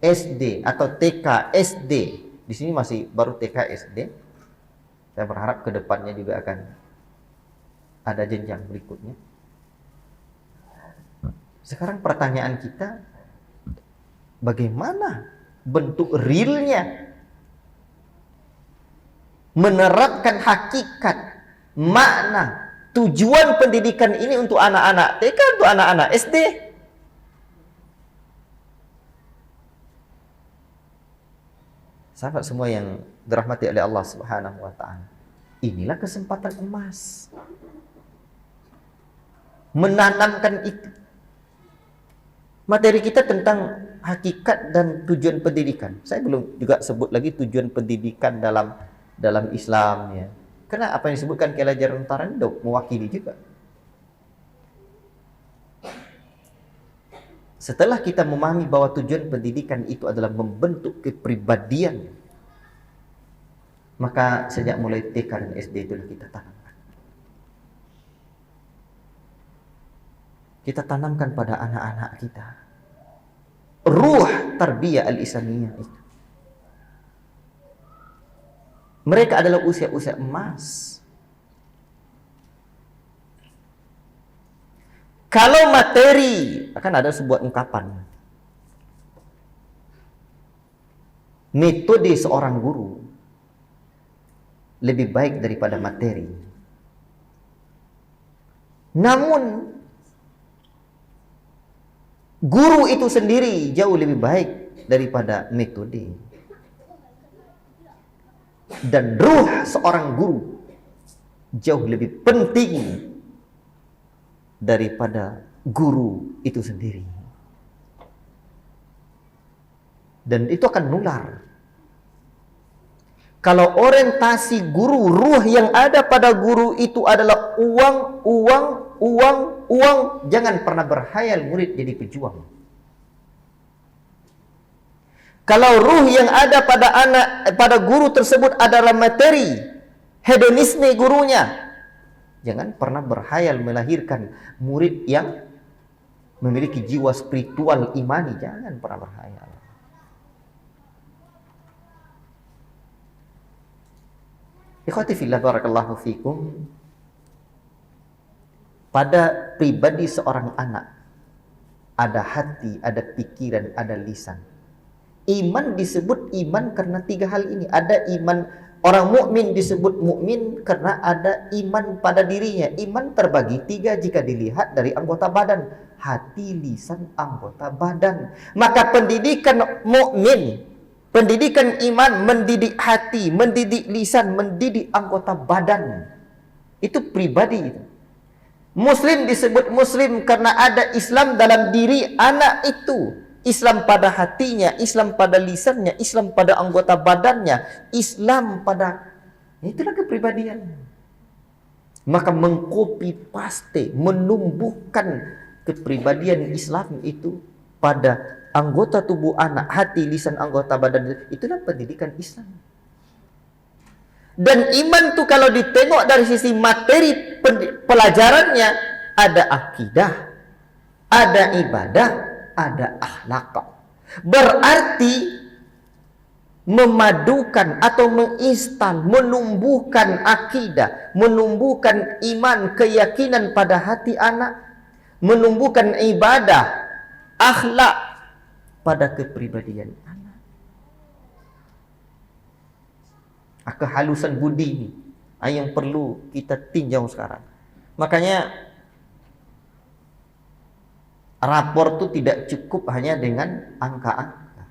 SD atau TK, SD, di sini masih baru TK, SD. Saya berharap ke depannya juga akan ada jenjang berikutnya. Sekarang pertanyaan kita, bagaimana bentuk realnya menerapkan hakikat, makna, tujuan pendidikan ini untuk anak-anak TK, untuk anak-anak SD? Sahabat semua yang dirahmati oleh Allah Subhanahu wa Ta'ala, inilah kesempatan emas menanamkan itu. Materi kita tentang hakikat dan tujuan pendidikan. Saya belum juga sebut lagi tujuan pendidikan dalam Islam, ya. Karena apa yang disebutkan Ki Hajar Dewantara itu mewakili juga. Setelah kita memahami bahwa tujuan pendidikan itu adalah membentuk kepribadian, Maka sejak mulai TK dan SD itu kita tanamkan. Kita tanamkan pada anak-anak kita ruh tarbiyah al-islamiyah itu. Mereka adalah usia-usia emas. Kalau materi, akan ada sebuah ungkapan. Metode seorang guru lebih baik daripada materi. Namun guru itu sendiri jauh lebih baik daripada metode. Dan ruh seorang guru jauh lebih penting daripada guru itu sendiri. Dan itu akan nular. Kalau orientasi guru, ruh yang ada pada guru itu adalah uang, uang, uang, uang, jangan pernah berhayal murid jadi pejuang. Kalau ruh yang ada pada guru tersebut adalah materi, hedonisme gurunya, jangan pernah berhayal melahirkan murid yang memiliki jiwa spiritual imani, jangan pernah berhayal. Ikhwati fillah barakallahu fikum. Pada pribadi seorang anak ada hati, ada pikiran, ada lisan. Iman disebut iman karena 3 hal ini. Ada iman, orang mukmin disebut mukmin karena ada iman pada dirinya. Iman terbagi 3 jika dilihat dari anggota badan. Hati, lisan, anggota badan. Maka pendidikan mukmin, pendidikan iman mendidik hati, mendidik lisan, mendidik anggota badan. Itu pribadi itu. Muslim disebut muslim karena ada Islam dalam diri anak itu. Islam pada hatinya, Islam pada lisannya, Islam pada anggota badannya, Islam pada, itulah kepribadian. Maka mengkopi paste, menumbuhkan kepribadian Islam itu pada anggota tubuh anak, hati, lisan, anggota badan, itulah pendidikan Islam. Dan iman itu kalau ditengok dari sisi materi pelajarannya, ada akidah, ada ibadah, ada akhlak. Berarti memadukan atau menginstal, menumbuhkan akidah, menumbuhkan iman, keyakinan pada hati anak, menumbuhkan ibadah, akhlak pada kepribadian anak. Kehalusan budi ini yang perlu kita tinjau sekarang. Makanya rapor itu tidak cukup hanya dengan angka-angka.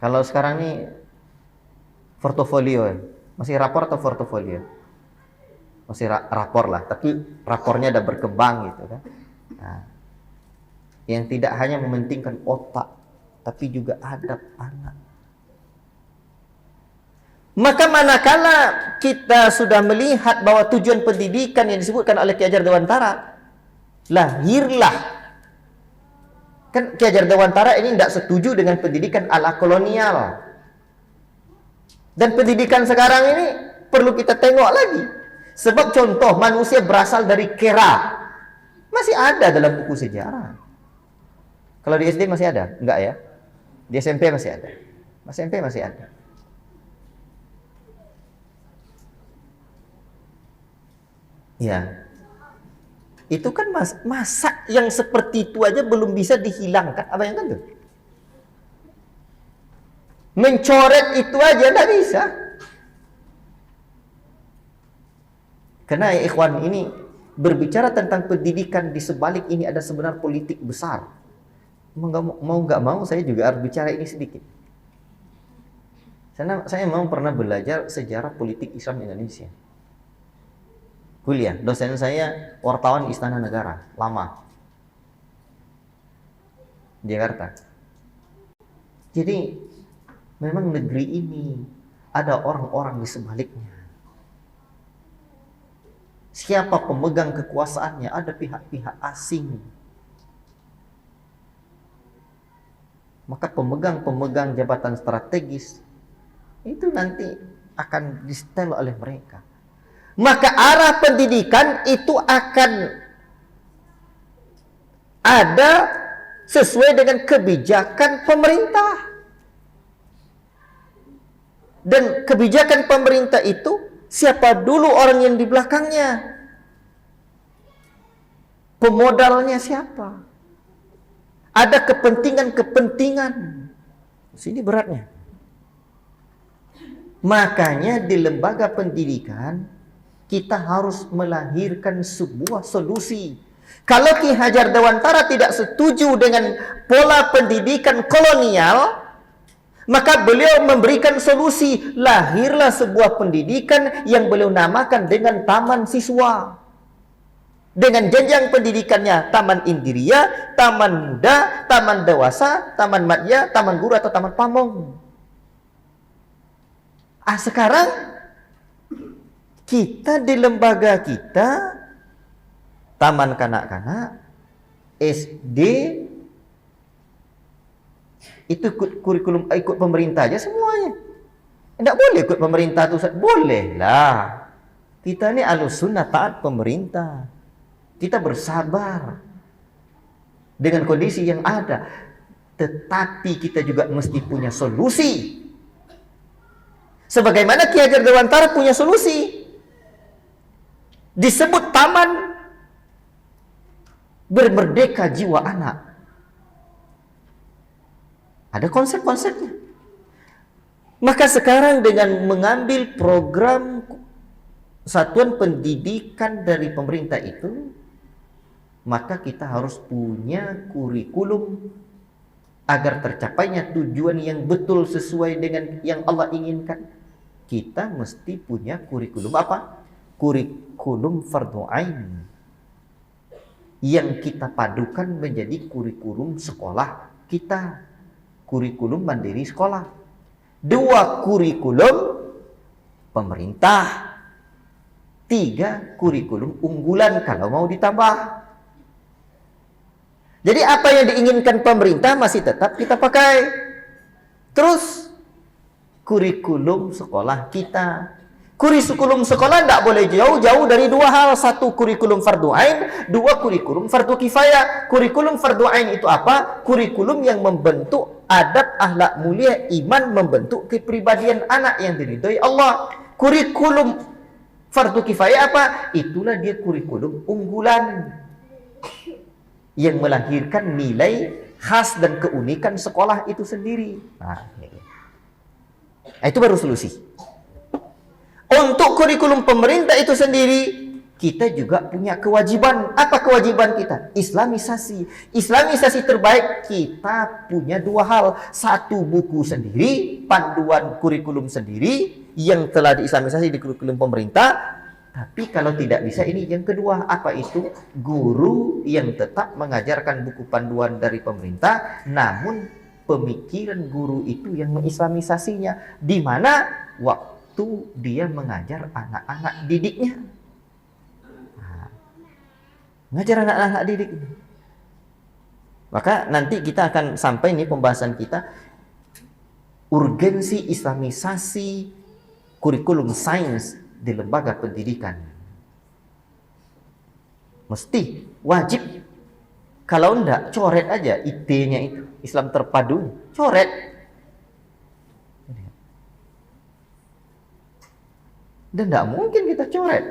Kalau sekarang nih portofolio, masih rapor atau portofolio? Masih rapor lah, tapi rapornya udah berkembang gitu kan. Nah, yang tidak hanya mementingkan otak, tapi juga adab anak. Maka manakala kita sudah melihat bahwa tujuan pendidikan yang disebutkan oleh Ki Hajar Dewantara, lahirlah. Kan Ki Hajar Dewantara ini tidak setuju dengan pendidikan ala kolonial. Dan pendidikan sekarang ini perlu kita tengok lagi. Sebab contoh, manusia berasal dari kera. Masih ada dalam buku sejarah. Kalau di SD masih ada? Enggak ya? Di SMP masih ada? SMP masih ada. Ya, itu kan masa yang seperti itu aja belum bisa dihilangkan. Apa yang kan tuh? Mencoret itu aja nggak bisa. Karena ya ikhwan, ini berbicara tentang pendidikan, di sebalik ini ada sebenarnya politik besar. Mau nggak mau saya juga harus bicara ini sedikit. Saya mau pernah belajar sejarah politik Islam Indonesia. Kuliah, dosen saya wartawan Istana Negara, lama. Jakarta. Jadi, memang negeri ini ada orang-orang di sebaliknya. Siapa pemegang kekuasaannya? Ada pihak-pihak asing. Maka pemegang-pemegang jabatan strategis itu nanti akan di-setel oleh mereka. Maka arah pendidikan itu akan ada sesuai dengan kebijakan pemerintah. Dan kebijakan pemerintah itu siapa dulu orang yang di belakangnya? Pemodalnya siapa? Ada kepentingan-kepentingan. Sini beratnya. Makanya di lembaga pendidikan kita harus melahirkan sebuah solusi. Kalau Ki Hajar Dewantara tidak setuju dengan pola pendidikan kolonial, maka beliau memberikan solusi. Lahirlah sebuah pendidikan yang beliau namakan dengan taman siswa. Dengan jenjang pendidikannya taman Indiria, taman muda, taman dewasa, taman madya, taman guru atau taman pamong. Sekarang kita di lembaga kita taman kanak-kanak, SD itu ikut kurikulum, ikut pemerintah aja semuanya. Tidak boleh ikut pemerintah itu. Boleh lah. Kita ini Ahlussunnah taat pemerintah. Kita bersabar dengan kondisi yang ada. Tetapi kita juga mesti punya solusi. Sebagaimana Ki Hajar Dewantara punya solusi. Disebut taman bermerdeka jiwa anak. Ada konsep-konsepnya. Maka sekarang dengan mengambil program satuan pendidikan dari pemerintah itu, maka kita harus punya kurikulum agar tercapainya tujuan yang betul sesuai dengan yang Allah inginkan. Kita mesti punya kurikulum apa? Kurikulum fardhu ain yang kita padukan menjadi kurikulum sekolah kita. Kurikulum mandiri sekolah. 2 kurikulum pemerintah. 3 kurikulum unggulan kalau mau ditambah. Jadi apa yang diinginkan pemerintah masih tetap kita pakai. Terus kurikulum sekolah kita. Kurikulum sekolah tidak boleh jauh-jauh dari 2 hal. 1 kurikulum fardhu ain, 2 kurikulum fardhu kifayah. Kurikulum fardhu ain itu apa? Kurikulum yang membentuk adab, akhlak mulia, iman, membentuk kepribadian anak yang diridhoi Allah. Kurikulum fardhu kifayah apa? Itulah dia kurikulum unggulan yang melahirkan nilai khas dan keunikan sekolah itu sendiri. Nah, itu baru solusi. Untuk kurikulum pemerintah itu sendiri, kita juga punya kewajiban. Apa kewajiban kita? Islamisasi. Islamisasi terbaik kita punya 2 hal. 1 buku sendiri, panduan kurikulum sendiri yang telah diislamisasi di kurikulum pemerintah. Tapi kalau tidak bisa, ini yang kedua. Apa itu? Guru yang tetap mengajarkan buku panduan dari pemerintah, namun pemikiran guru itu yang mengislamisasinya. Di mana waktu dia mengajar anak-anak didiknya. Ngajar anak-anak didik. Maka nanti kita akan sampai nih pembahasan kita, urgensi islamisasi kurikulum sains di lembaga pendidikan. Mesti, wajib. Kalau enggak, coret aja IT-nya itu. Islam terpadu, coret. Dan tidak mungkin kita coret.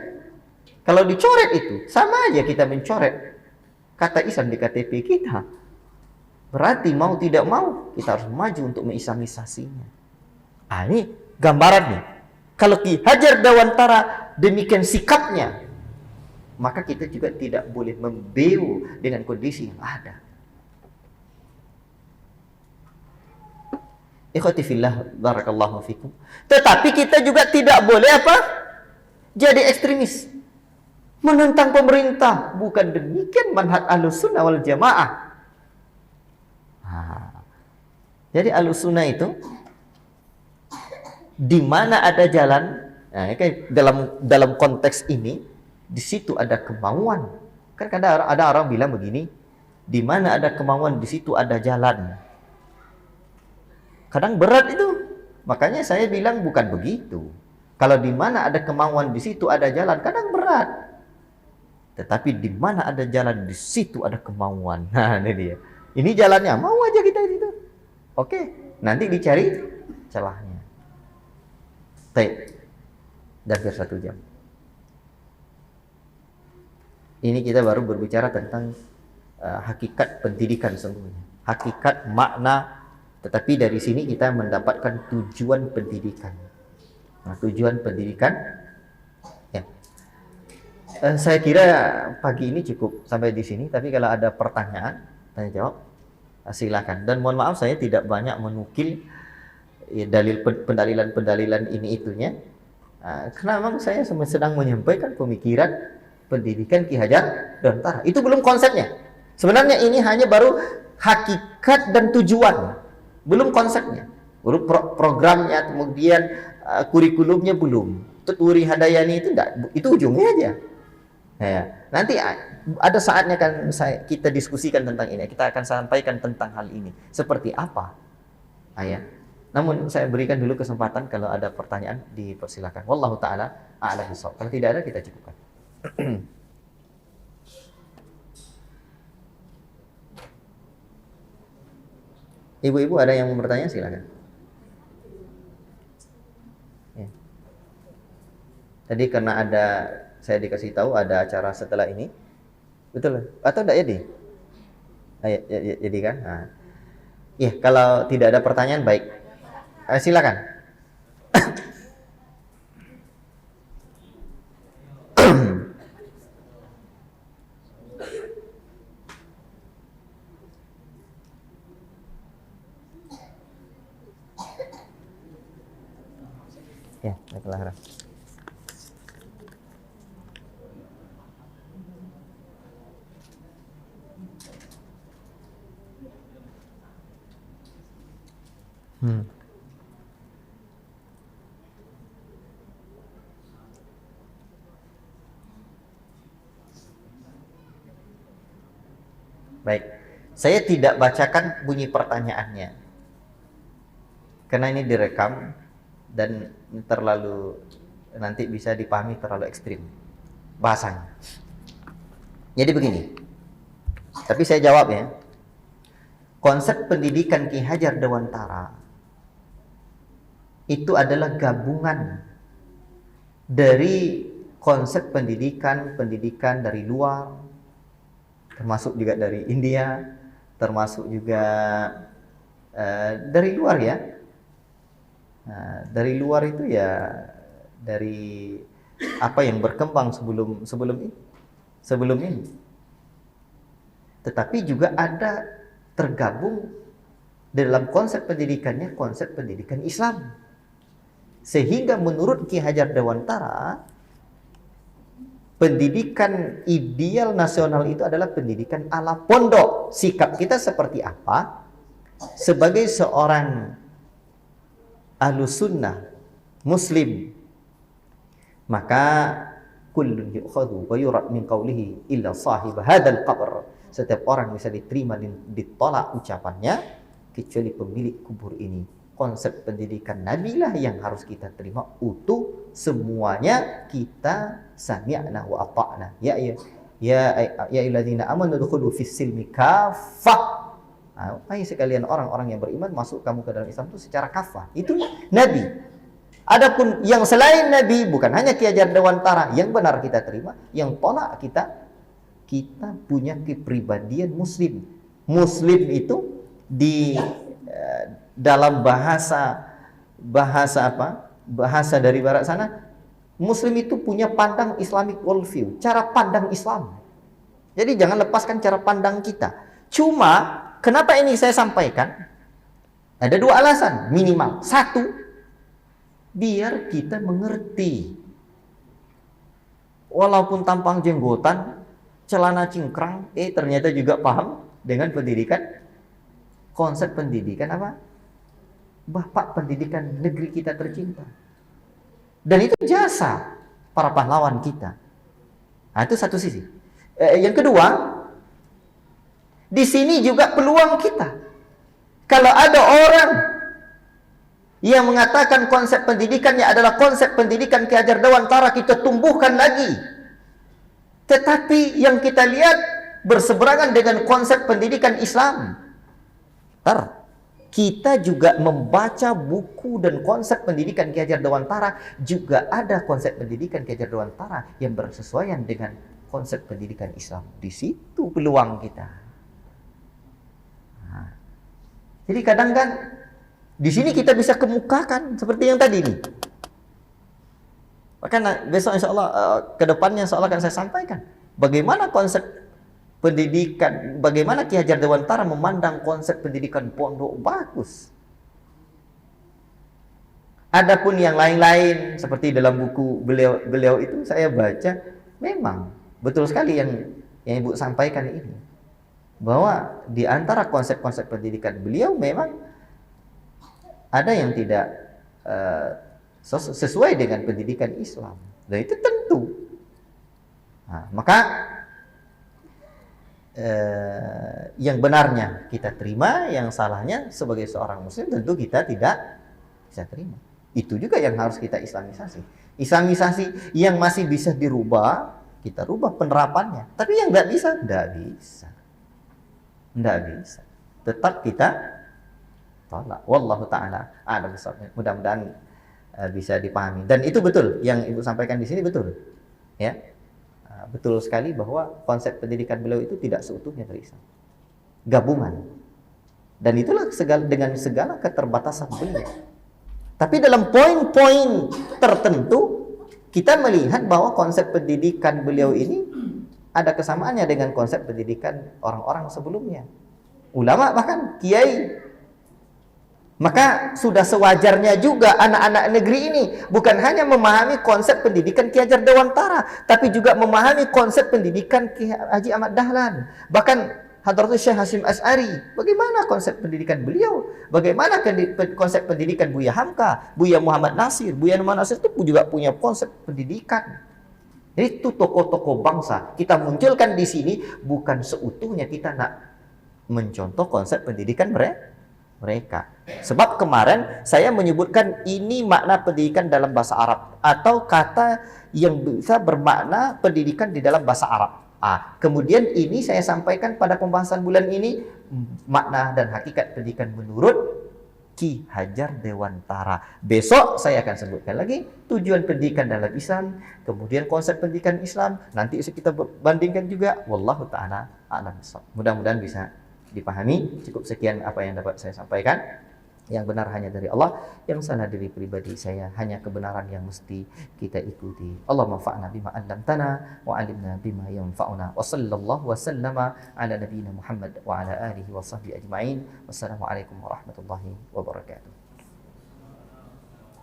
Kalau dicoret itu, sama aja kita mencoret kata Islam di KTP kita. Berarti mau tidak mau, kita harus maju untuk mengislamisasinya. Ini gambaran nih. Kalau Ki Hajar Dewantara demikian sikapnya, maka kita juga tidak boleh membeu dengan kondisi yang ada. Ikhwati fillah, barakallahu fikum. Tetapi kita juga tidak boleh apa? Jadi ekstremis. Menentang pemerintah. Bukan demikian manhaj Ahlussunnah wal Jamaah. Jadi Ahlussunnah itu di mana ada jalan, nah, dalam konteks ini, di situ ada kemauan. Kan kadang ada orang bilang begini, di mana ada kemauan, di situ ada jalan. Kadang berat itu. Makanya saya bilang bukan begitu. Kalau di mana ada kemauan, di situ ada jalan. Kadang berat. Tetapi di mana ada jalan, di situ ada kemauan. Nah, ini dia. Ini jalannya, mau aja kita itu. Oke, nanti dicari celahnya. Baik. Dan hampir 1 jam. Ini kita baru berbicara tentang hakikat pendidikan sesungguhnya. Hakikat makna, tetapi dari sini kita mendapatkan tujuan pendidikan. Nah, tujuan pendidikan ya. Saya kira pagi ini cukup sampai di sini, tapi kalau ada pertanyaan, tanya jawab, silakan. Dan mohon maaf saya tidak banyak menukil ya, pendalilan ini itunya. Karena memang saya sedang menyampaikan pemikiran pendidikan Ki Hajar Dewantara. Itu belum konsepnya. Sebenarnya ini hanya baru hakikat dan tujuan, belum konsepnya. Baru programnya, kemudian kurikulumnya belum. Tuturi Hadayani itu enggak, itu ujungnya aja. Ya, nanti ada saatnya kan kita diskusikan tentang ini. Kita akan sampaikan tentang hal ini. Seperti apa? Ya. Namun saya berikan dulu kesempatan kalau ada pertanyaan dipersilakan. Wallahu taala a'lam bishawab. Kalau tidak ada kita cukupkan. Ibu-ibu ada yang mau bertanya silakan. Ya. Tadi karena saya dikasih tahu ada acara setelah ini, betul? Atau enggak jadi? Jadi kan? Nah. Ya, kalau tidak ada pertanyaan baik, silakan. Ya, baiklah. Baik, saya tidak bacakan bunyi pertanyaannya karena ini direkam dan nanti bisa dipahami terlalu ekstrim bahasanya. Jadi begini, tapi saya jawab ya. Konsep pendidikan Ki Hajar Dewantara itu adalah gabungan dari konsep pendidikan dari luar, termasuk juga dari India, termasuk juga dari luar ya. Nah, dari luar itu ya dari apa yang berkembang sebelum ini. Tetapi juga ada tergabung dalam konsep pendidikannya, konsep pendidikan Islam. Sehingga menurut Ki Hajar Dewantara, pendidikan ideal nasional itu adalah pendidikan ala pondok. Sikap kita seperti apa? Sebagai seorang ahlus sunnah, muslim, maka kullun yu'khadhu wa yurad min qawlihi illa sahib hadzal qabr. Setiap orang bisa diterima ditolak ucapannya kecuali pemilik kubur ini. Konsep pendidikan Nabi lah yang harus kita terima utuh, semuanya kita sami'na wa ata'na. Ya ayyuhalladzina amanu dukhulu fis silmi kaffah. Hai sekalian orang-orang yang beriman, masuk kamu ke dalam Islam itu secara kafah. Itu Nabi. Adapun yang selain Nabi, bukan hanya Ki Hajar Dewantara yang benar kita terima, yang tolak kita punya kepribadian muslim. Muslim itu di dalam bahasa apa? Bahasa dari barat sana, muslim itu punya pandang Islamic worldview, cara pandang Islam. Jadi jangan lepaskan cara pandang kita. Cuma kenapa ini saya sampaikan? Ada 2 alasan minimal. 1, biar kita mengerti. Walaupun tampang jenggotan, celana cingkrang, ternyata juga paham dengan pendidikan. Konsep pendidikan apa? Bapak pendidikan negeri kita tercinta. Dan itu jasa para pahlawan kita. Nah, itu satu sisi. Yang kedua, di sini juga peluang kita. Kalau ada orang yang mengatakan konsep pendidikannya adalah konsep pendidikan Ki Hajar Dewantara, kita tumbuhkan lagi. Tetapi yang kita lihat berseberangan dengan konsep pendidikan Islam. Kita juga membaca buku dan konsep pendidikan Ki Hajar Dewantara, juga ada konsep pendidikan Ki Hajar Dewantara yang bersesuaian dengan konsep pendidikan Islam. Di situ peluang kita. Nah, jadi kadang kan di sini kita bisa kemukakan seperti yang tadi nih. Maka besok insya Allah ke depannya insya Allah akan saya sampaikan bagaimana konsep pendidikan, bagaimana Ki Hajar Dewantara memandang konsep pendidikan pondok bagus. Adapun yang lain-lain seperti dalam buku beliau itu saya baca, memang betul sekali yang Ibu sampaikan ini, bahwa di antara konsep-konsep pendidikan beliau memang ada yang tidak sesuai dengan pendidikan Islam. Dan itu tentu. Nah, maka yang benarnya kita terima, yang salahnya sebagai seorang muslim tentu kita tidak bisa terima. Itu juga yang harus kita islamisasi. Islamisasi yang masih bisa dirubah, kita rubah penerapannya. Tapi yang nggak bisa, nggak bisa. Tetap kita tolak. Wallahu ta'ala a'lam bishawab. Mudah-mudahan bisa dipahami. Dan itu betul yang Ibu sampaikan di sini, betul. Ya. Betul sekali bahwa konsep pendidikan beliau itu tidak seutuhnya dari Islam. Gabungan. Dan itulah dengan segala keterbatasan beliau. Tapi dalam poin-poin tertentu kita melihat bahwa konsep pendidikan beliau ini ada kesamaannya dengan konsep pendidikan orang-orang sebelumnya. Ulama bahkan kiai. Maka sudah sewajarnya juga anak-anak negeri ini bukan hanya memahami konsep pendidikan Ki Hajar Dewantara, tapi juga memahami konsep pendidikan Ki Haji Ahmad Dahlan. Bahkan Hadratus Syekh Hasyim Asy'ari, bagaimana konsep pendidikan beliau? Bagaimana konsep pendidikan Buya Hamka, Buya Muhammad Nasir? Buya Muhammad Nasir itu juga punya konsep pendidikan. Jadi itu tokoh-tokoh bangsa kita munculkan di sini, bukan seutuhnya kita nak mencontoh konsep pendidikan mereka. Sebab kemarin saya menyebutkan ini makna pendidikan dalam bahasa Arab atau kata yang bisa bermakna pendidikan di dalam bahasa Arab. Kemudian ini saya sampaikan pada pembahasan bulan ini makna dan hakikat pendidikan menurut Ki Hajar Dewantara. Besok saya akan sebutkan lagi tujuan pendidikan dalam Islam, kemudian konsep pendidikan Islam. Nanti kita bandingkan juga. Wallahu ta'ala a'lam bishawab. Mudah-mudahan bisa dipahami. Cukup sekian apa yang dapat saya sampaikan. Yang benar hanya dari Allah, yang salah dari pribadi saya, hanya kebenaran yang mesti kita ikuti. Allahumma fa'na bima 'allamtana wa 'allimna bima yanfa'una. Wa sallallahu wa sallama ala nabiyyina Muhammad wa ala alihi wa sahbihi ajma'in. Wassalamualaikum warahmatullahi wabarakatuh.